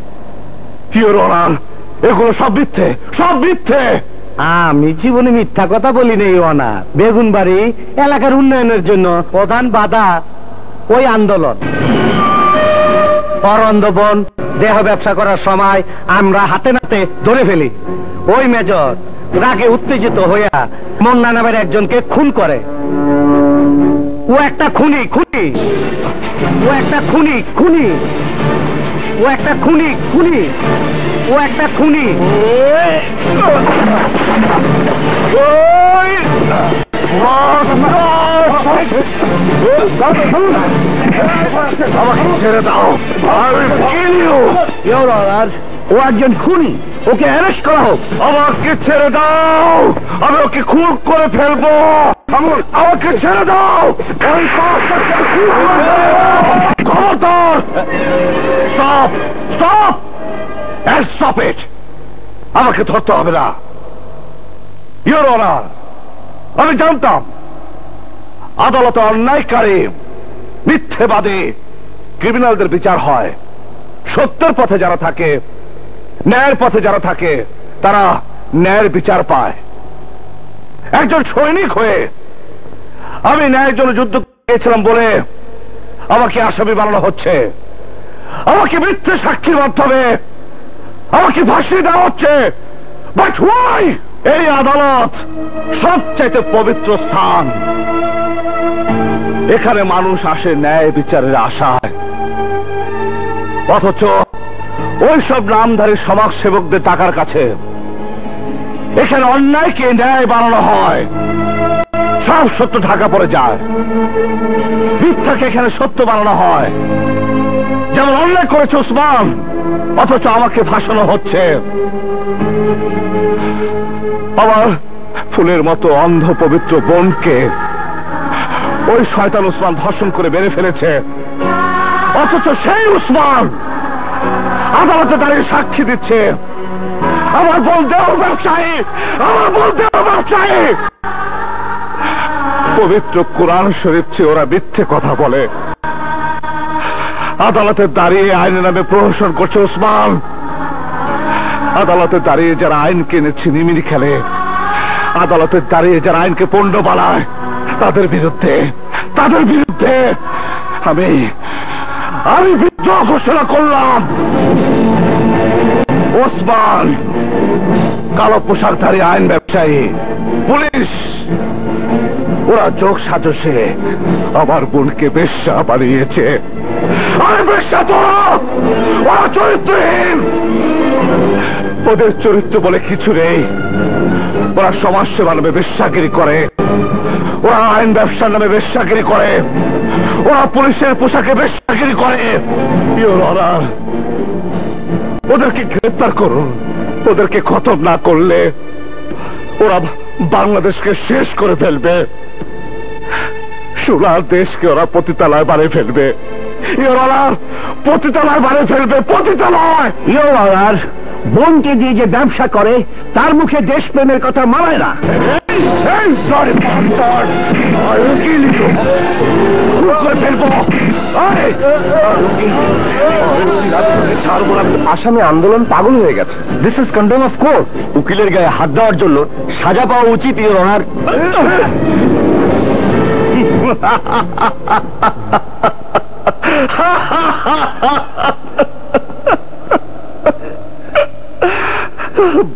ইওর অনার, এগুলো সব মিথ্যে, সব মিথ্যে। আমি জীবনে মিথ্যা কথা বলি নেই অনার। বেগুনবাড়ি এলাকার উন্নয়নের জন্য প্রধান বাধা ওই আন্দোলন। ওর অন্ধবোন দেহ ব্যবসা করার সময় আমরা হাতে নাতে ধরে ফেলি। ওই মেজর রাগে উত্তেজিত হইয়া মুন্না নামের একজনকে খুন করে। ও একটা খুনি, খুনি, ও একটা খুনি, খুনি, ও একটা খুনি, খুনি, ও একটা খুনি। আমাকে ছেড়ে দাও। ও একজন খুনি, ওকে অ্যারেস্ট করা হোক। আমাকে ছেড়ে দাও, আমি ওকে খুন করে ফেলবো। আমাকে ছেড়ে দাও। খবরদার, স্টপ স্টপ স্টপ ইট। আমাকে ধরতে হবে না। ইওর অনার, আমি জানতাম আদালতে অন্যায়কারী, মিথ্যেবাদী ক্রিমিনালদের বিচার হয়। সত্যের পথে যারা থাকে ন্যায়ের পথে যারা থাকে তারা ন্যায়ের বিচার পায়। একজন সৈনিক হয়ে আমি ন্যায়ের জন্য যুদ্ধ করেছিলাম বলে আমাকে আসামি বানানো হচ্ছে, আমাকে মিথ্যে সাক্ষীর মাধ্যমে আমাকে ফাঁসি দেওয়া হচ্ছে। But why? এই আদালত সবচাইতে পবিত্র স্থান, এখানে মানুষ আসে ন্যায় বিচারের আশায়, অথচ ওইসব নামধারী সমাজসেবকদের টাকার কাছে এখানে অন্যায়কে ন্যায় বানানো হয়, সব সত্য ঢাকা পড়ে যায়, মিথ্যাকে এখানে সত্য বানানো হয়। যেমন অন্যায় করেছে ওসমান, অথচ আমাকে ফাঁসানো হচ্ছে। আবার ফুলের মতো অন্ধ পবিত্র বোনকে ওই শয়তান ওসমান ধর্ষণ করে মেরে ফেলেছে, অথচ সেই ওসমান আদালতে দাঁড়িয়ে সাক্ষী দিচ্ছে। আমার বলতেও ব্যবসায়ী, আমার বলতেও ব্যবসায়ী। পবিত্র কোরআন শরীফ চেয়ে ওরা মিথ্যে কথা বলে। আদালতে দাঁড়িয়ে আইনের নামে প্রহসন করছে ওসমান। আদালতে দাঁড়িয়ে যারা আইনকে ছিনিমিনি খেলে, আদালতে দাঁড়িয়ে যারা আইনকে পণ্ড বানায়, তাদের বিরুদ্ধে আমি বিদ্রোহ ঘোষণা করলাম। ওসমান কালো পোশাকধারী আইন ব্যবসায়ী, পুলিশ, ওরা যোগ সাজসে আমার বোনকে বেশ্যা বানিয়েছে। আরে বেশ্যা তোরা, ওরা চরিত্রহীন, ওদের চরিত্র বলে কিছু নেই। ওরা সমাজসেবা নামে বেশ্যাগিরি করে, ওরা আইন ব্যবসার নামে বেশ্যাগিরি করে, ওরা পুলিশের পোশাকে বেশ্যাগিরি করে। ওদেরকে গ্রেপ্তার করুন। ওদেরকে খতম না করলে ওরা বাংলাদেশকে শেষ করে ফেলবে, সোনার দেশকে ওরা পতিতালয় বানিয়ে ফেলবে। পতিতালয় বানিয়ে ফেলবে, পতিতালয়। আর বোনকে দিয়ে যে ব্যবসা করে তার মুখে দেশপ্রেমের কথা মানায় না। আসামি আন্দোলন পাগল হয়ে গেছে। This is condemn of court. উকিলের গায়ে হাত দেওয়ার জন্য সাজা পাওয়া উচিত ইওর অনার।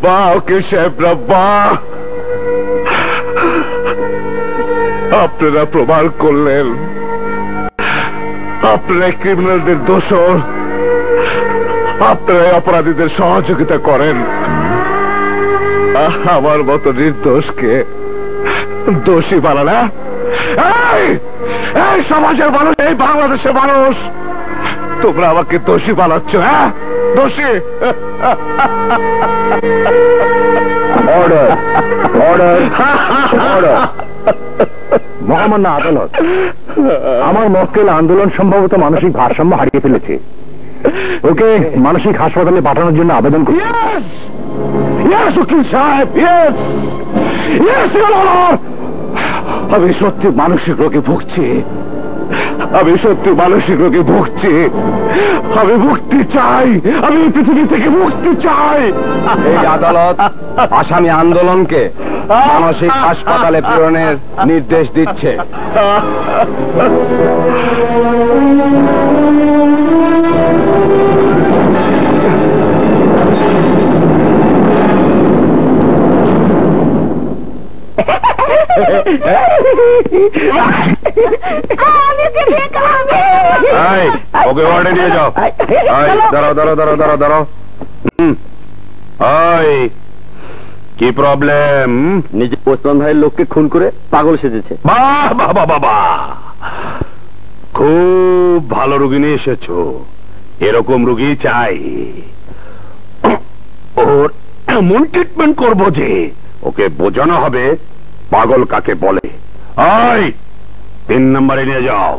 বাহ উকিল সাহেবরা, বাহ, আপনারা প্রমাণ করলেন আপনারা ক্রিমিনালদের দোষর, আপনারা অপরাধীদের সহযোগিতা করেন। আমার মতো নির্দোষকে দোষী বানানা। এই সমাজের মানুষ, এই বাংলাদেশের মানুষ, তোমরা আমাকে দোষী বানাচ্ছ। হ্যাঁ, দোষী। Order, order, order. মহামান্য আদালত, আমার মক্কেল আন্দোলন সম্ভবত মানসিক ভারসাম্য হারিয়ে ফেলেছে। ওকে মানসিক হাসপাতালে পাঠানোর জন্য আবেদন করছি। উকিল সাহেব, আমি সত্যি মানসিক রোগে ভুগছি, আমি সত্যি মানসিক রোগে ভুগছি। আমি মুক্তি চাই, আমি পৃথিবী থেকে মুক্তি চাই। এই আদালত আসামি আন্দোলনকে মানসিক হাসপাতালে প্রেরণের নির্দেশ দিচ্ছে। ওকে ওয়ার্ডে নিয়ে যাও। দাঁড়াও দাঁড়াও দাঁড়াও দাঁড়াও দাঁড়াও। কি প্রবলেম? নিজে ওসমান ভাইয়ের লোককে খুন করে পাগল সেজেছে। বাহ বাবা বাবা, খুব ভালো রুগী নিয়ে এসেছো। এরকম রুগী চাই। ওর এমন ট্রিটমেন্ট করবো যে ওকে বোঝানো হবে পাগল কাকে বলে। 3 নম্বরে নিয়ে যাও।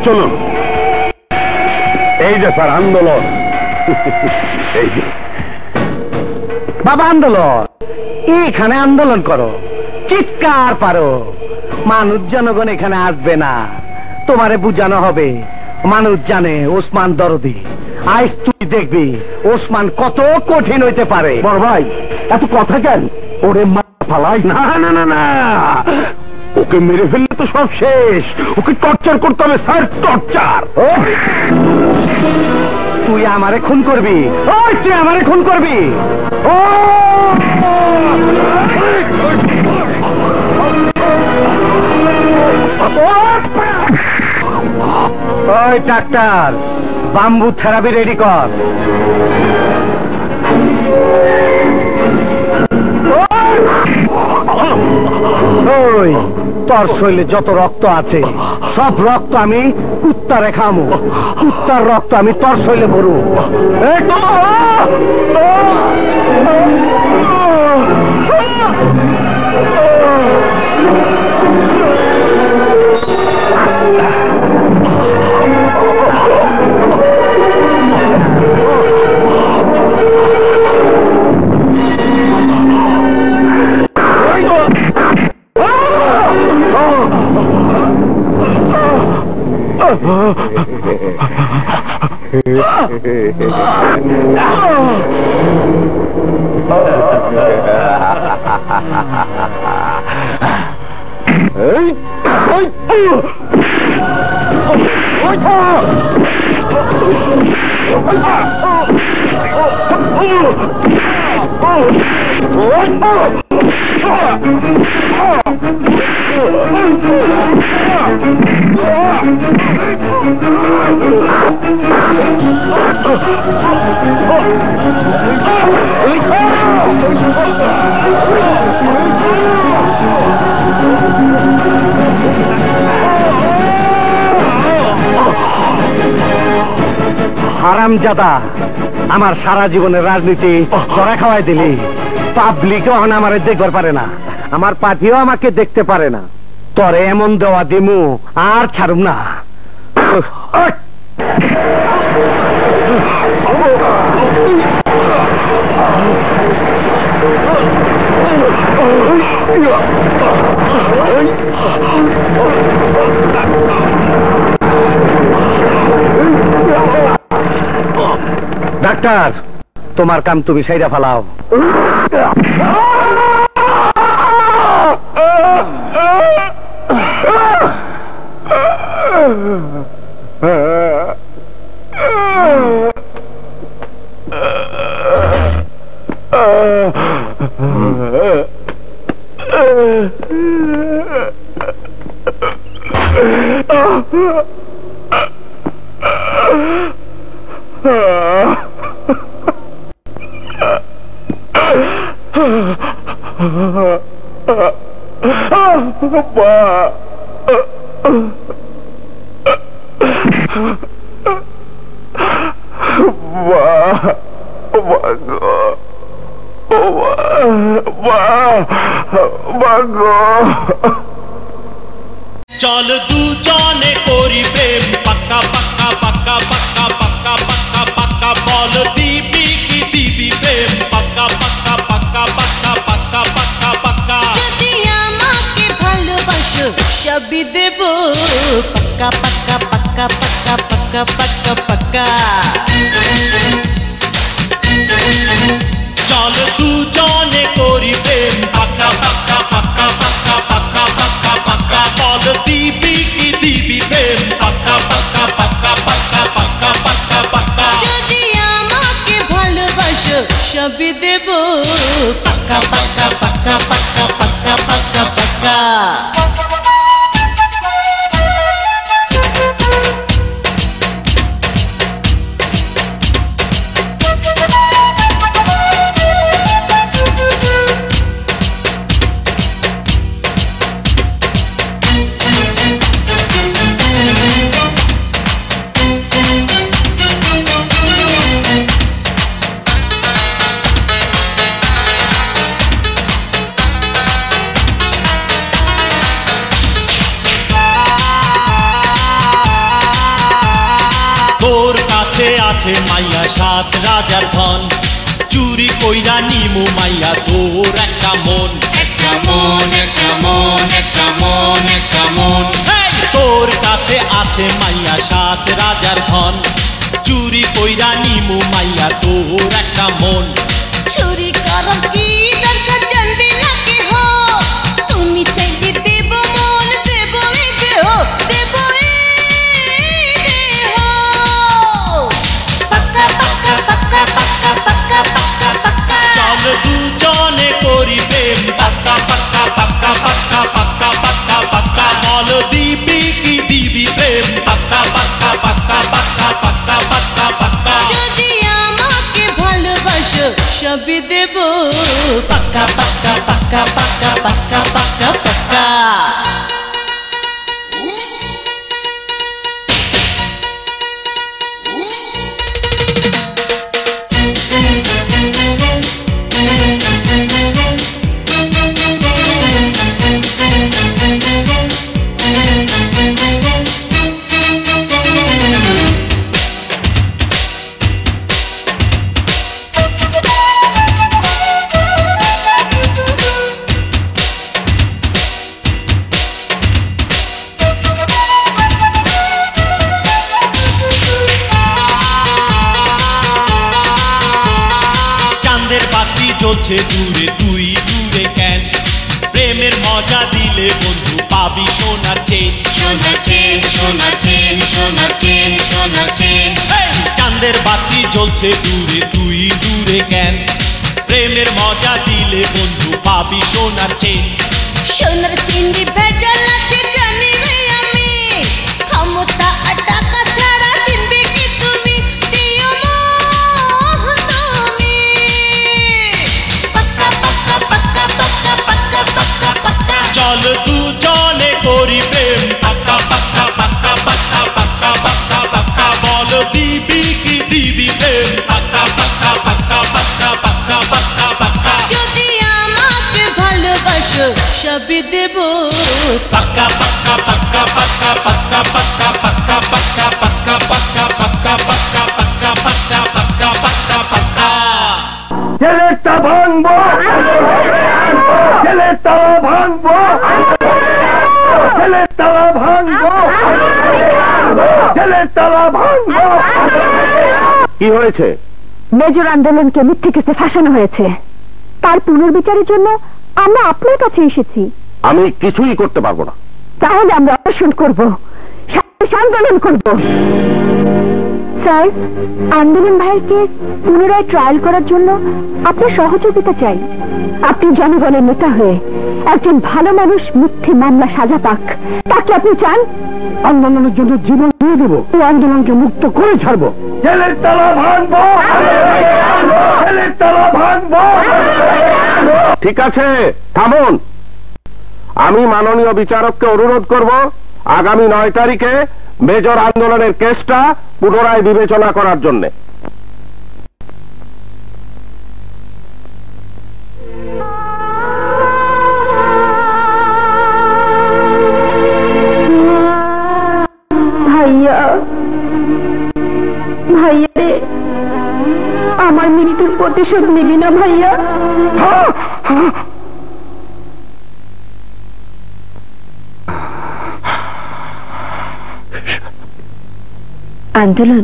চলুন। এই যে স্যার আন্দোলন। এই যে বাবা আন্দোলন, এখানে আন্দোলন করো, চিৎকার পারো। মানুষ জনগণ এখানে আসবে না, তোমারে বুঝানো হবে। মানুষ জানে ওসমান দরদি, আজ তুই দেখবি ওসমান কত কঠিন হইতে পারে। বড় ভাই এত কথা কেন? ওরে মা ফালাই না না না না, ওকে মেরে ফেললে তো সব শেষ। ওকে টর্চার করতে হবে স্যার, টর্চার। তুই আমারে খুন করবি? ওই তুই আমারে খুন করবি? ওই ডাক্তার, বাম্বু থেরাপি রেডি কর। ওই তোর শরীরে যত রক্ত আছে সব রক্ত আমি কুত্তারে খামু। কুত্তার রক্ত আমি তোর শরীরে ভরু। হারামজাদা, আমার সারা জীবনের রাজনীতি ধরা খাওয়াই দিলি। পাবলিকও এখন আমারে দেখবার পারে না, আমার পার্টিও আমাকে দেখতে পারে না। তরে এমন দেওয়া দিমু আর ছাড়ুম না। ডাক্তার, তোমার কাম তুমি সাইরা ফেলাও। চল দুজনে করি প্রেম পাক্কা পাক্কা পাক্কা পাক্কা পাক্কা পাক্কা পাক্কা বল দিবি কি দিবি প্রেম পাক্কা পাক্কা পাক্কা পাক্কা পাক্কা পাক্কা পাক্কা যদি আমাকে ভালোবাসো সবই দেব পাক্কা পাক্কা পাক্কা পাক্কা পাক্কা পাক্কা পাক্কা চল দুজনে করি প্রেম পাক্কা পাক্কা পাক্কা পাক্কা পাক্কা পাক্কা পাক্কা বল দিবি কি দিবি প্রেম পাক্কা পাক্কা পাক্কা পাক্কা পাক্কা পাক্কা পাক্কা যদি আমাকে ভালোবাসো সবই দেব পাক্কা পাক্কা পাক্কা পাক্কা পাক্কা পাক্কা পাক্কা আছে মাইয়া সাত রাজার ধন চুরি কইরা নিমু মাইয়া তোর একটা মন একটা মন একটা মন একটা মন একটা মন তোর কাছে আছে মাইয়া সাত রাজার ধন চুরি কইরা নিমু মাইয়া তোর একটা মন। চুরি করার কি দরকার জানবি না কেহ, তুমি চাইলে দেব মন, দেব এই দেহ, দেব এই দেহ। পাক্কা পাক্কা পাক্কা পাক্কা পাক্কা পাক্কা পাক্কা। চল দুজনে করি প্রেম পাক্কা পাক্কা পাক্কা পাক্কা পাক্কা পাক্কা পাক্কা। বল দিবি কি দিবি প্রেম পাক্কা পাক্কা পাক্কা পাক্কা পাক্কা পাক্কা পাক্কা। যদি আমাকে ভালোবাসো সবই দেব পাক্কা পাক্কা পাক্কা পাক্কা পাক্কা পাক্কা পাক্কা। চাঁদের বাতি জ্বলছে দূরে তুই দূরে কেন, প্রেমের মজা দিলে বন্ধু পাবি সোনার চেন। সোনার চেন সোনার চেন সোনার চেন সোনার চেন। চাঁদের বাতি জ্বলছে দূরে তুই দূরে কেন, প্রেমের মজা দিলে বন্ধু পাবি সোনার চেন। সোনার চিনি ভেজাল আছে জানি রে আমি, ক্ষমতা আর টাকা ছাড়া চিনবে কি তুমি, দিও মোহ তুমি। পাক্কা পাক্কা পাক্কা পাক্কা পাক্কা পাক্কা পাক্কা। চল দুজনে করি প্রেম পাক্কা পাক্কা পাক্কা পাক্কা পাক্কা পাক্কা পাক্কা। বল দিবি কি দিবি প্রেম পাক্কা পাক্কা পাক্কা পাক্কা পাক্কা পাক্কা পাক্কা। যদি আমাকে ভালোবাসো সবই দেব পাক্কা পাক্কা পাক্কা পাক্কা পাক্কা পাক্কা পাক্কা পাক্কা পাক্কা পাক্কা পাক্কা পাক্কা পাক্কা পাক্কা পাক্কা পাক্কা পাক্কা। ছেলেটা ভাঙবো, ছেলেটা ভাঙবো, ছেলেটা ভাঙবো, ছেলেটা ভাঙবো। কি হয়েছে? মেজর আন্দোলনকে মিথ্যে কেসে ফাঁসানো হয়েছে, তার পুনর্বিচারের জন্য আমরা আপনার কাছে এসেছি। আমি কিছুই করতে পারবো না। তাহলে আমরা অপারেশন করব, আন্দোলন করব। স্যার, আন্দোলন ভাইকে পুনরায় ট্রায়াল করার জন্য আপনার সহযোগিতা চাই। আপনি জনগণের নেতা হয়ে একজন ভালো মানুষ মিথ্যে মামলা সাজা পাক, তাকে আপনি চান? আন্দোলনের জন্য জীবন দিয়ে দেবো, এই আন্দোলনকে মুক্ত করে ছাড়বো। ছেলের তালা ভাঙবো, ছেলের তালা ভাঙবো। ঠিক আছে, থামুন। আমি মাননীয় বিচারককে অনুরোধ করব আগামী 9 তারিখে মেজর আন্দোলনের কেসটা পুনরায় বিবেচনা করার জন্য। ভাইয়া, ভাইয়া রে, আমার মৃত্যুর প্রতিশোধ নিবি না ভাইয়া? আন্দোলন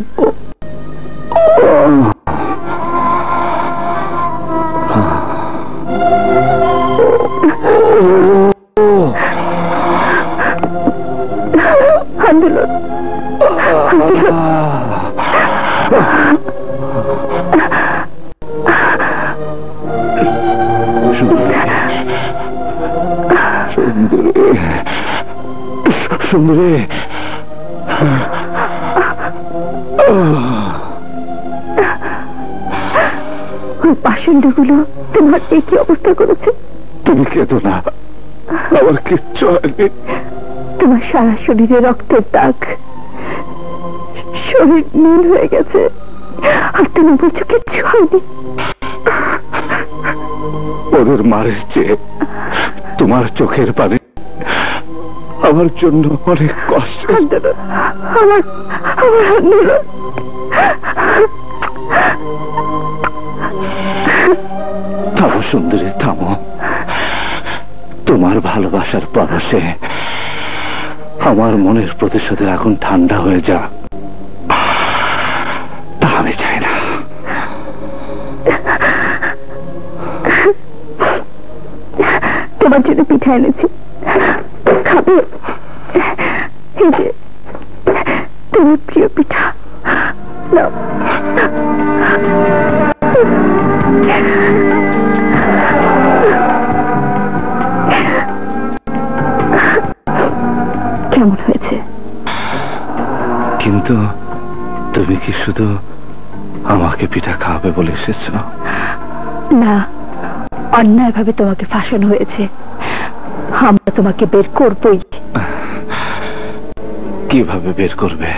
আন্দোলন সুন্দরী, ওই পাষণ্ডগুলো তোমার কি অবস্থা করেছে? তুমি কেঁদো না, আমার কিচ্ছু হয়নি। তোমার সারা শরীরে রক্তের দাগ, শরীর নীল হয়ে গেছে, আর তুমি বলছো কিচ্ছু হয়নি। ওদের মারের চেয়ে তোমার চোখের পানি আমার জন্য অনেক কষ্ট। আন্দোলন, আমার আন্দোলন। থামো সুন্দরী, থামো। তোমার ভালোবাসার পরশে আমার মনের প্রতিশোধের আগুন ঠান্ডা হয়ে যা। তোমার জন্য পিঠা এনেছি, খাবে? এই যে তোমার প্রিয় পিঠা, নাও। কেমন হয়েছে? কিন্তু তুমি কি শুধু আমাকে পিঠা খাওয়াবে বলে এসেছ? না, অন্যায়ভাবে তোমাকে ফাঁসানো হয়েছে, আমরা তোমাকে বের করবই। কিভাবে বের করবে?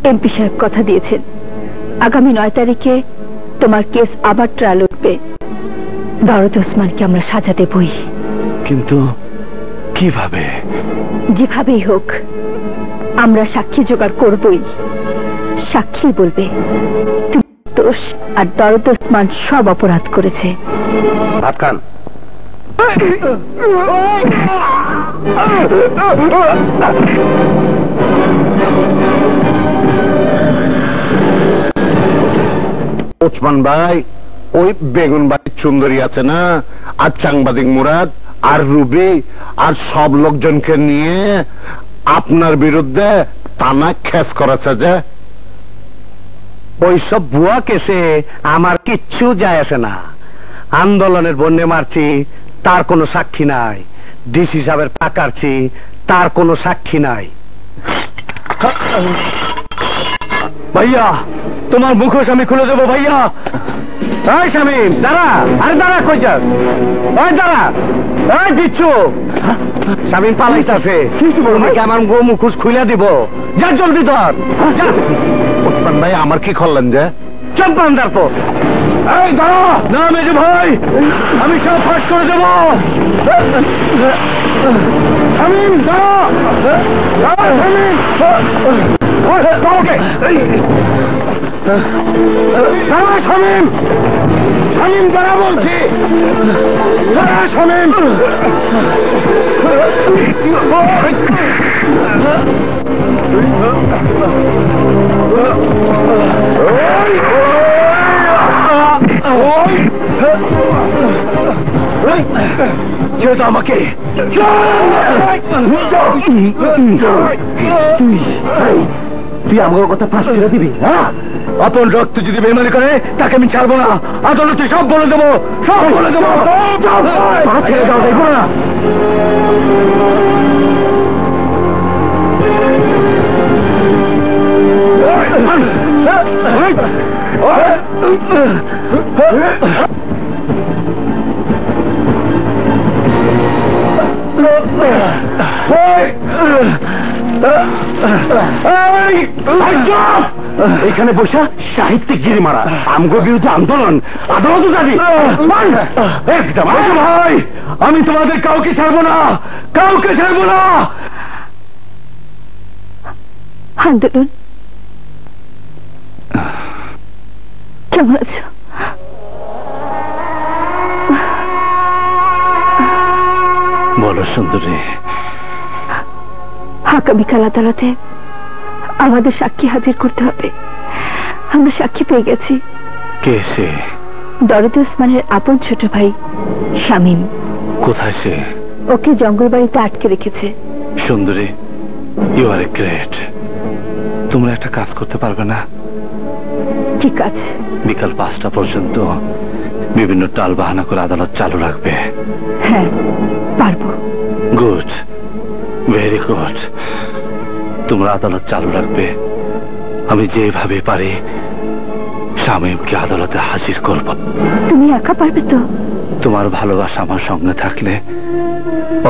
এমপি সাহেব কথা দিয়েছেন, আগামী 9 তারিখে তোমার কেস আবার ট্রায়াল উঠবে। দরদ ওসমানকে আমরা সাজা দেবই। কিন্তু কিভাবে? যেভাবেই হোক আমরা সাক্ষী জোগাড় করবই। সাক্ষী বলবে তুমি দোষ আর দরদ ওসমান সব অপরাধ করেছে। ভাত খান। ওসমান ভাই, ওই বেগুন বাড়ির সুন্দরী আছে না, আর সাংবাদিক মুরাদ আর রুবি আর সব লোকজনকে নিয়ে আপনার বিরুদ্ধে টানা খেস করেছে যে। ওইসব ভুয়া কেসে আমার কিচ্ছু যায় আসে না। আন্দোলনের বন্যে মারছি, তার কোনো সাক্ষী নাই। ডিসি সাহেবের পাকারছি, তার কোনো সাক্ষী নাই। ভাইয়া, তোমার মুখোশ আমি খুলে দেবো ভাইয়া। এই শামিম, দাঁড়া। আরে দাঁড়া, কই যাস? ওই দাঁড়া, এই দিচ্ছু। শামিম পালাইতাছে, তোমাকে আমার মুখোশ খুলে দিব। যা জলদি ধর। ওসমান ভাই, আমার কি করলেন যে? চম্পান দাঁড়ো। এই দাঁড়া না মেজু ভাই, আমি সব ফাঁস করে দেব। শামিম দাঁড়া, শামিম শামিম, শামিম দাঁড়া বলছি, দাঁড়া শামিম। ছেড়ে দাও আমাকে। তুই আমার কথা ফাঁস করে দিবি? আপন রক্ত যদি বেমানি করে তাকে আমি ছাড়বো না। আদালতে সব বলে দেবো, সব বলে দেবো। ছেড়ে দাও, দেখবো না। এখানে বসা সাহিত্যিক গিরি মারা, আমগো বিরুদ্ধে আন্দোলন, আদালত যাবি? ভাই, আমি তোমাদের কাউকে ছাড়বো না, কাউকে ছাড়বো না। আন্দোলন কেমন আছো? বলো সুন্দরী। আগামীকাল আদালতে আমাদের সাক্ষী হাজির করতে হবে। আমরা সাক্ষী পেয়ে গেছি। কে সে? দরদ ওসমানের আপন ছোট ভাই শামিম। কোথায় সে? ওকে জঙ্গল বাড়িতে আটকে রেখেছে। সুন্দরী, ইউ আর এ গ্রেট। তোমরা একটা কাজ করতে পারবে না? কি কাজ? বিকাল 5টা পর্যন্ত বিভিন্ন টাল বাহানা করে আদালত চালু রাখবে। হ্যাঁ, পারবো। Good, very good. তোমরা আদালত চালু রাখবে। আমি যেভাবে পারি শামীমকে আদালতে হাজির করব। তুমি একা পারবে তো? তোমার ভালোবাসা আমার সঙ্গে থাকলে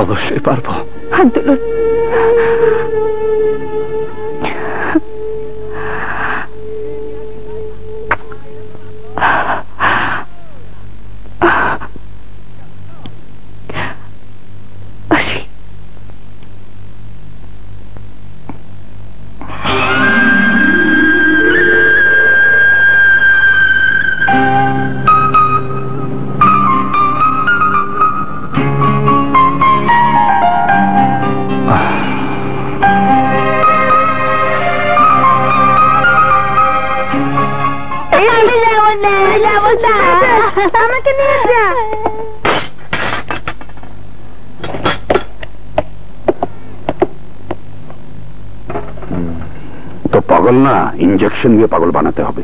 অবশ্যই পারবো। আন্দোলন আমাকে নিয়ে যা। পাগল না, ইঞ্জেকশন দিয়ে পাগল বানাতে হবে।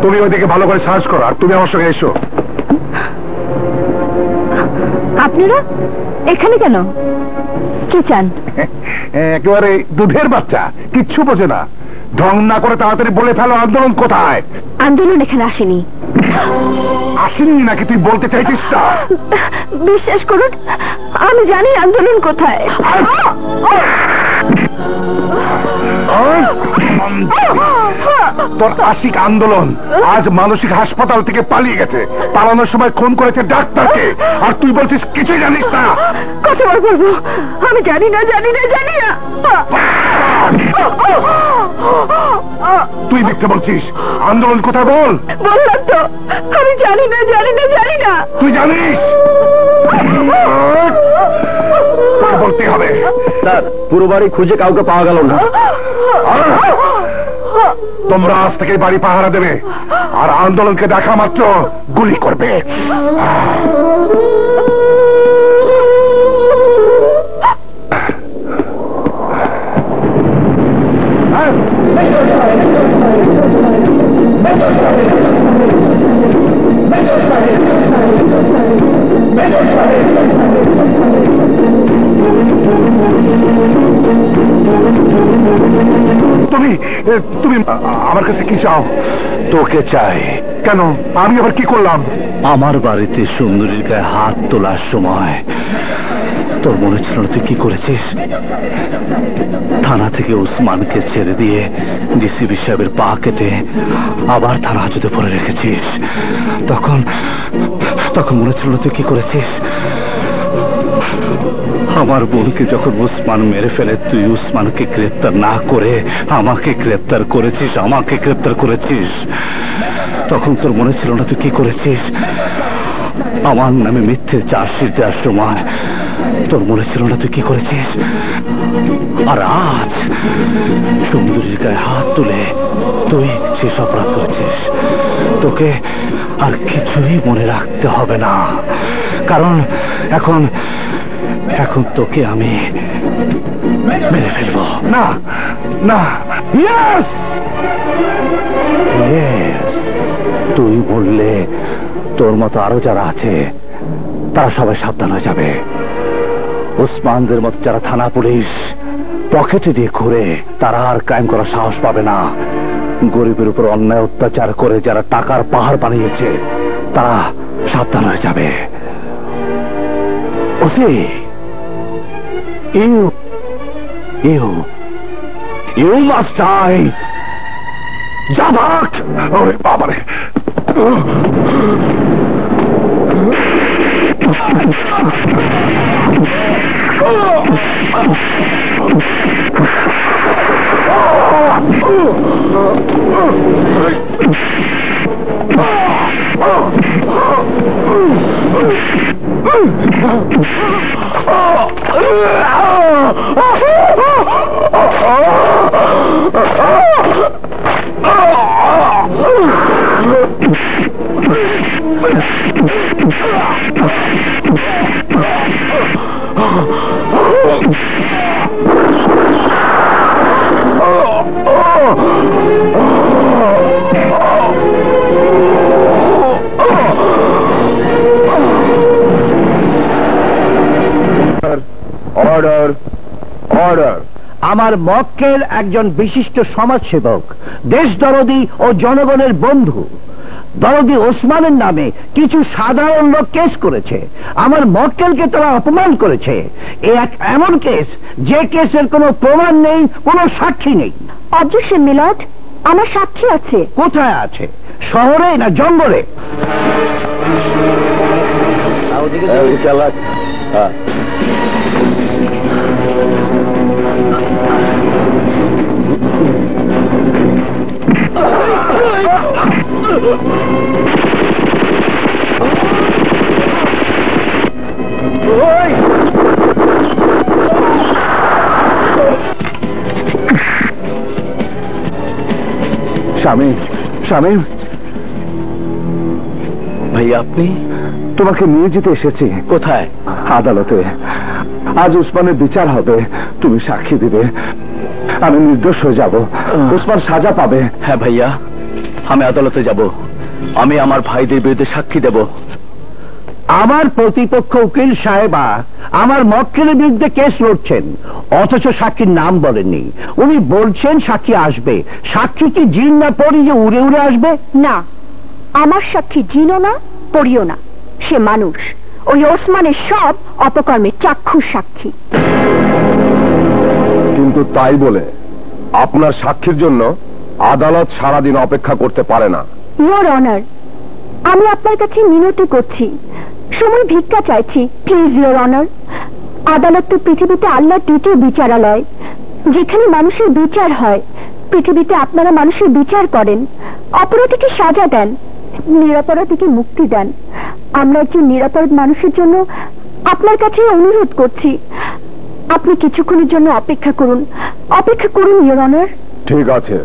তুমি ওইদিকে ভালো করে সার্চ করো, আর তুমি আমার সঙ্গে এসো। আপনারা এখানে কেন? কি চান? একেবারে দুধের বাচ্চা, কিচ্ছু বোঝে না। ঢং না করে তাড়াতাড়ি বলে ফেলো আন্দোলন কোথায়? আন্দোলন এখানে আসেনি। আসেনি নাকি তুই বলতে চাইছিস না? বিশ্বাস করুন, আমি জানি আন্দোলন কোথায়। তোর আশিক আন্দোলন আজ মানসিক হাসপাতাল থেকে পালিয়ে গেছে। পালানোর সময় খুন করেছে ডাক্তারকে, আর তুই বলছিস কিছু জানিস না। কতবার বলবো আমি জানি না, জানি না, জানি না। তুই মিথ্যে বলছিস। আন্দোলন কোথায় বল? বললাম তো আমি জানি না, জানি না, জানি না। তুই জানিস? বলতে হবে। স্যার, পুরো বাড়ি খুঁজে কাউকে পাওয়া গেল না। তোমরা আজ থেকে বাড়ি পাহারা দেবে, আর আন্দোলনকে দেখা মাত্র গুলি করবে। তুমি তুমি আমার কাছে কি চাও? তোকে চাই। কেন? আমি আবার কি করলাম? আমার বাড়িতে সুন্দরীর গায়ে হাত তোলার সময় তোর মনে ছিল না তুই কি করেছিস? থানা থেকে উসমানকে ছেড়ে দিয়ে ডিসিপি সাহেবের পা কেটে আবার থানা হাজতে পরে রেখেছিস। তখন তখন মনে ছিল না তুই কি করেছিস? আমার বোনকে যখন উসমান মেরে ফেলে তুই উসমানকে গ্রেপ্তার না করে আমাকে গ্রেপ্তার করেছিস, আমাকে গ্রেপ্তার করেছিস। তখন তোর মনে ছিল না তুই কি করেছিস? আমার নামে মিথ্যে চার্জশিট দেওয়ার সময় তোর মনে ছিল না তুই কি করেছিস? আর আজ সুন্দরীর গায়ে হাত তুলে তুই শেষ অপরাধ করেছিস। তোকে আর কিছুই মনে রাখতে হবে না, কারণ এখন এখন তোকে আমি মেরে ফেলবো। না না, ইয়েস ইয়েস, তুই বললে তোর মতো আরো যারা আছে তারা সবাই সাবধান হয়ে যাবে। ওসমানদের মতো যারা থানা পুলিশ পকেটে দিয়ে ঘুরে তারা আর ক্রাইম করার সাহস পাবে না। গরিবের উপর অন্যায় অত্যাচার করে যারা টাকার পাহাড় বানিয়েছে তারা সাবধান হয়ে যাবে। OC, You must die! Jabak! ওরে বাবারে! Order order. আমার মক্কেল একজন বিশিষ্ট সমাজসেবক, দেশদরদী ও জনগণের বন্ধু। দরদি ওসমানের নামে কিছু সাধারণ লোক কেস করেছে, আমার মক্কেলকে তারা অপমান করেছে। এ এক এমন কেস যে কেসের কোনো প্রমাণ নেই, কোনো সাক্ষী নেই। অবজেকশন মিলট, আমার সাক্ষী আছে। কোথায় আছে? শহরে না জঙ্গলে? শামীম, শামীম ভাইয়া, আপনি? তোমাকে নিয়ে যেতে এসেছি। কোথায়? আদালতে। আজ উসমানের বিচার হবে, তুমি সাক্ষী দিবে, আমি নির্দোষ হয়ে যাব, উসমান সাজা পাবে। হ্যাঁ ভাইয়া, আমি আদালতে যাব, আমি আমার ভাইদের বিরুদ্ধে সাক্ষী দেব। আমার প্রতিপক্ষ উকিল সাহেবা আমার মক্কেলের বিরুদ্ধে কেস লড়ছেন, অথচ সাক্ষীর নাম বলেননি। উনি বলছেন সাক্ষী আসবে। সাক্ষী কি জিন না পড়ি যে উড়ে উড়ে আসবে? না, আমার সাক্ষী জিনও না, পড়িও না, সে মানুষ। ওই ওসমানের সব অপকর্মের চাক্ষুষ সাক্ষী। কিন্তু তাই বলে আপনার সাক্ষীর জন্য আদালত সারাদিন অপেক্ষা করতে পারে না। ইয়োর অনার, আমি আপনার কাছে মিনতি করছি, সময় ভিক্ষা চাইছি, প্লিজ ইয়োর অনার। আদালত তো পৃথিবীতে আল্লাহর দ্বিতীয় বিচারালয়, যেখানে মানুষের বিচার হয়। পৃথিবীতে আপনারা মানুষের বিচার করেন, অপরাধীকে সাজা দেন, নিরপরাধীকে মুক্তি দেন। আমরা একজন নিরাপরাধ মানুষের জন্য আপনার কাছে অনুরোধ করছি, আপনি কিছুক্ষণের জন্য অপেক্ষা করুন, অপেক্ষা করুন ইয়োর অনার। ঠিক আছে,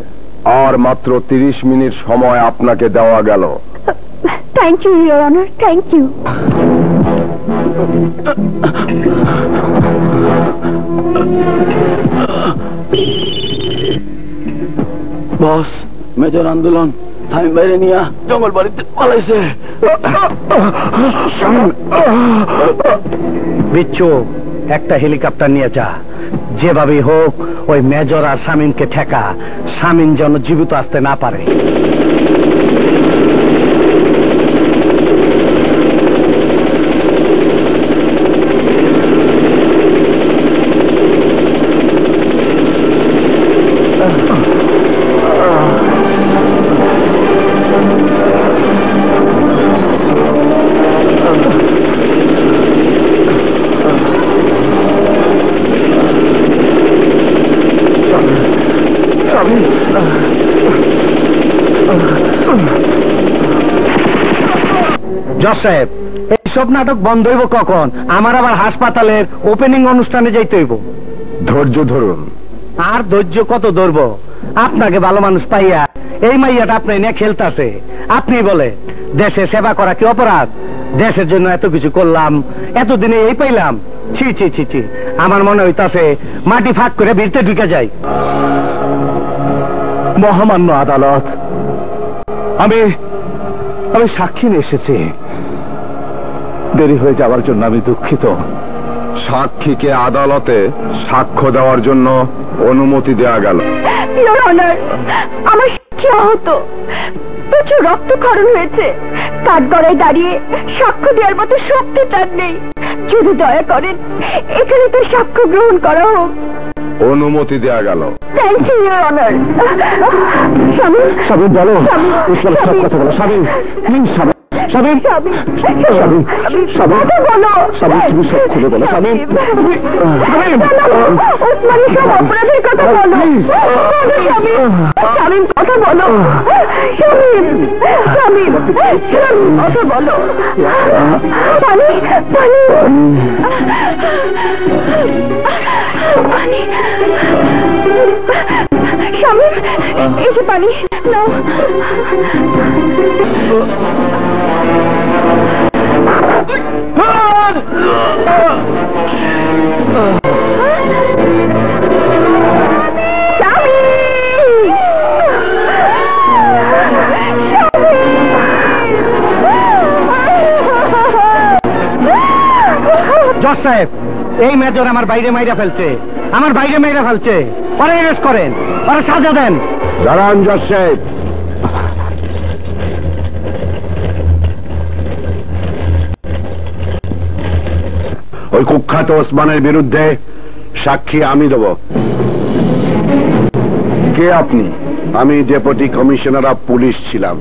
আর মাত্র 30 মিনিট সময় আপনাকে দেওয়া গেল। Thank you your honour, thank you. Boss, major আন্দোলন থামি বাইরে নিয়ে জঙ্গল বাড়িতে পালাইছে। বিচ্ছু, একটা হেলিকপ্টার নিয়ে যা, যেভাবে হোক ওই মেজর আর শামীমকে ঠেকা, শামীম যেন জীবিত আসতে না পারে। জজ সাহেব, এইসব নাটক বন্ধ হইব কখন? আমার আবার হাসপাতালের ওপেনিং অনুষ্ঠানে যাইতে হইব। ধৈর্য ধরুন। আর ধৈর্য কত ধরবো? আপনাকে ভালো মানুষ পাইয়া এই মাইয়াটা আপনি নিয়ে খেলতাছে। আপনি বলে দেশে সেবা করা কি অপরাধ? দেশের জন্য এত কিছু করলাম, এতদিনে এই পাইলাম। ছি ছি ছি ছি, আমার মনে হইতাছে মাটি ফাঁক করে ভিড়তে ঢুকে যাই। মহামান্য আদালত, আমি সাক্ষী নিয়ে এসেছি। দেরি হয়ে যাওয়ার জন্য আমি দুঃখিত। সাক্ষীকে আদালতে সাক্ষ্য দেওয়ার জন্য অনুমতি দেওয়া গেল। ইয়োর অনার, আমার সাক্ষী আহত, প্রচুর রক্তক্ষরণ হয়েছে, কাঠ গড়ায় দাঁড়িয়ে সাক্ষ্য দেওয়ার মতো শক্তি তার নেই। যদি দয়া করেন এখানে তো সাক্ষ্য গ্রহণ করা হোক। অনুমতি দেওয়া গেল। Thank you your honour. Shamim, বলো, ইসলামের সব কথা বলো। শামীম, প্লিজ শামীম। শামীম, শামীম, শামীম, বলো। শামীম, তুমি সব খুলে বলো। শামীম, শামীম, ওসমানের সব অপরাধের কথা বলো। শামীম, কথা বলো। শামীম, শামীম, শামীম, কথা বলো। পানি, পানি, পানি। শামীম, এই যে পানি নাও। জজ সাহেব, এই মেজর আমার বাইরে মাইরা ফেলছে, আমার বাইরে মাইরা ফেলছে। পরে অ্যারেস্ট করেন, পরে সাজা দেন। দাঁড়ান জজ সাহেব, ওই কুখ্যাত ওসমানের বিরুদ্ধে সাক্ষী আমি দেব। কে আপনি? আমি ডেপুটি কমিশনার অফ পুলিশ ছিলাম।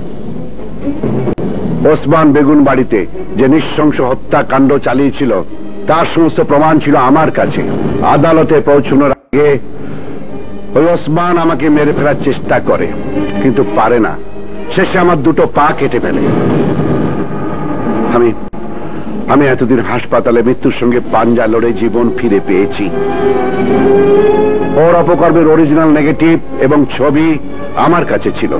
ওসমান বেগুন বাড়িতে যে নৃশংস হত্যাকাণ্ড চালিয়েছিল তার সমস্ত প্রমাণ ছিল আমার কাছে। আদালতে পৌঁছানোর আগে ওই ওসমান আমাকে মেরে ফেলার চেষ্টা করে, কিন্তু পারে না। শেষে আমার দুটো পা কেটে ফেলে। আমি এতদিন হাসপাতালে মৃত্যুর সঙ্গে পাঞ্জা লড়ে জীবন ফিরে পেয়েছি। ওর অপকর্মের অরিজিনাল নেগেটিভ এবং ছবি আমার কাছে ছিল।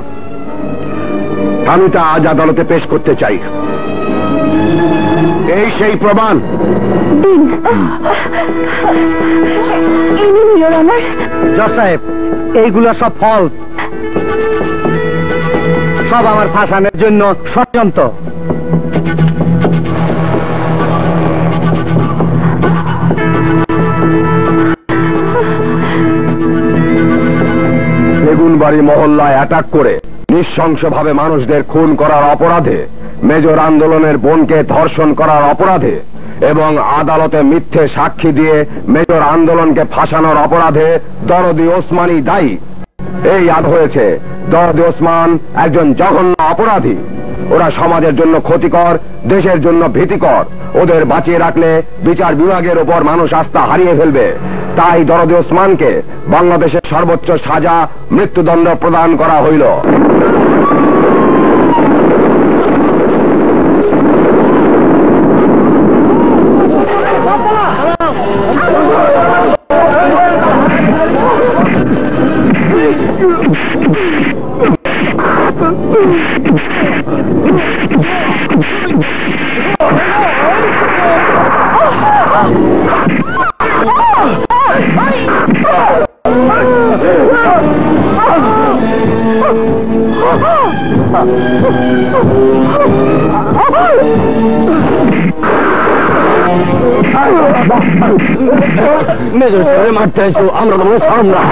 আমি তা আজ আদালতে পেশ করতে চাই। এই সেই প্রমাণ। জজ সাহেব, এইগুলো সব ফল, সব আমার ফাঁসানোর জন্য ষড়যন্ত্র। বেগুনবাড়ি মহল্লায় অ্যাটাক করে নৃশংসভাবে মানুষদের খুন করার অপরাধে, মেজর আন্দোলনের বোনকে ধর্ষণ করার অপরাধে এবং আদালতে মিথ্যে সাক্ষী দিয়ে মেজর আন্দোলনকে ফাঁসানোর অপরাধে দরদি ওসমানই দায়ী। এই আদ হয়েছে দরদি ওসমান একজন জঘন্য অপরাধী। ওরা সমাজের জন্য ক্ষতিকর, দেশের জন্য ভীতিকর। ওদের বাঁচিয়ে রাখলে বিচার বিভাগের উপর মানুষ আস্থা হারিয়ে ফেলবে। তাই দরদি ওসমানকে বাংলাদেশের সর্বোচ্চ সাজা, মৃত্যুদণ্ড প্রদান করা হইল। মেজর সাহেব মারতে আইসো, আমরা তো মনে সারম না।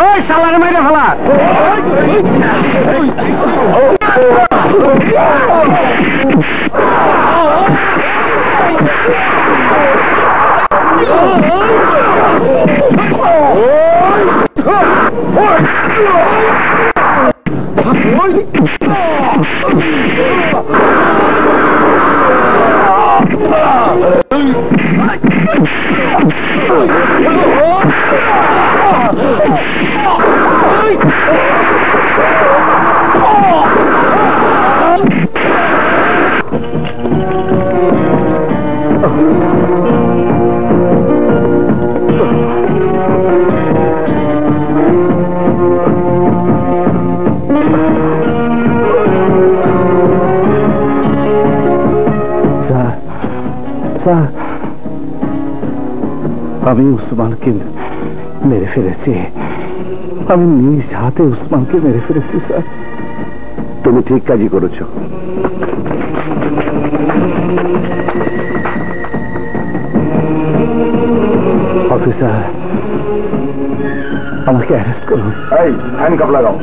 ওই শালারে মেরে ফেলা। আমি উসমানকে মেরে ফেলেছি। আমি নিজ হাতে উসমানকে মেরে ফেলেছি স্যার। তুমি ঠিক কাজই করেছো। অফিসার, আমাকে অ্যারেস্ট করুন। এই হ্যান্ডকাপ লাগাও।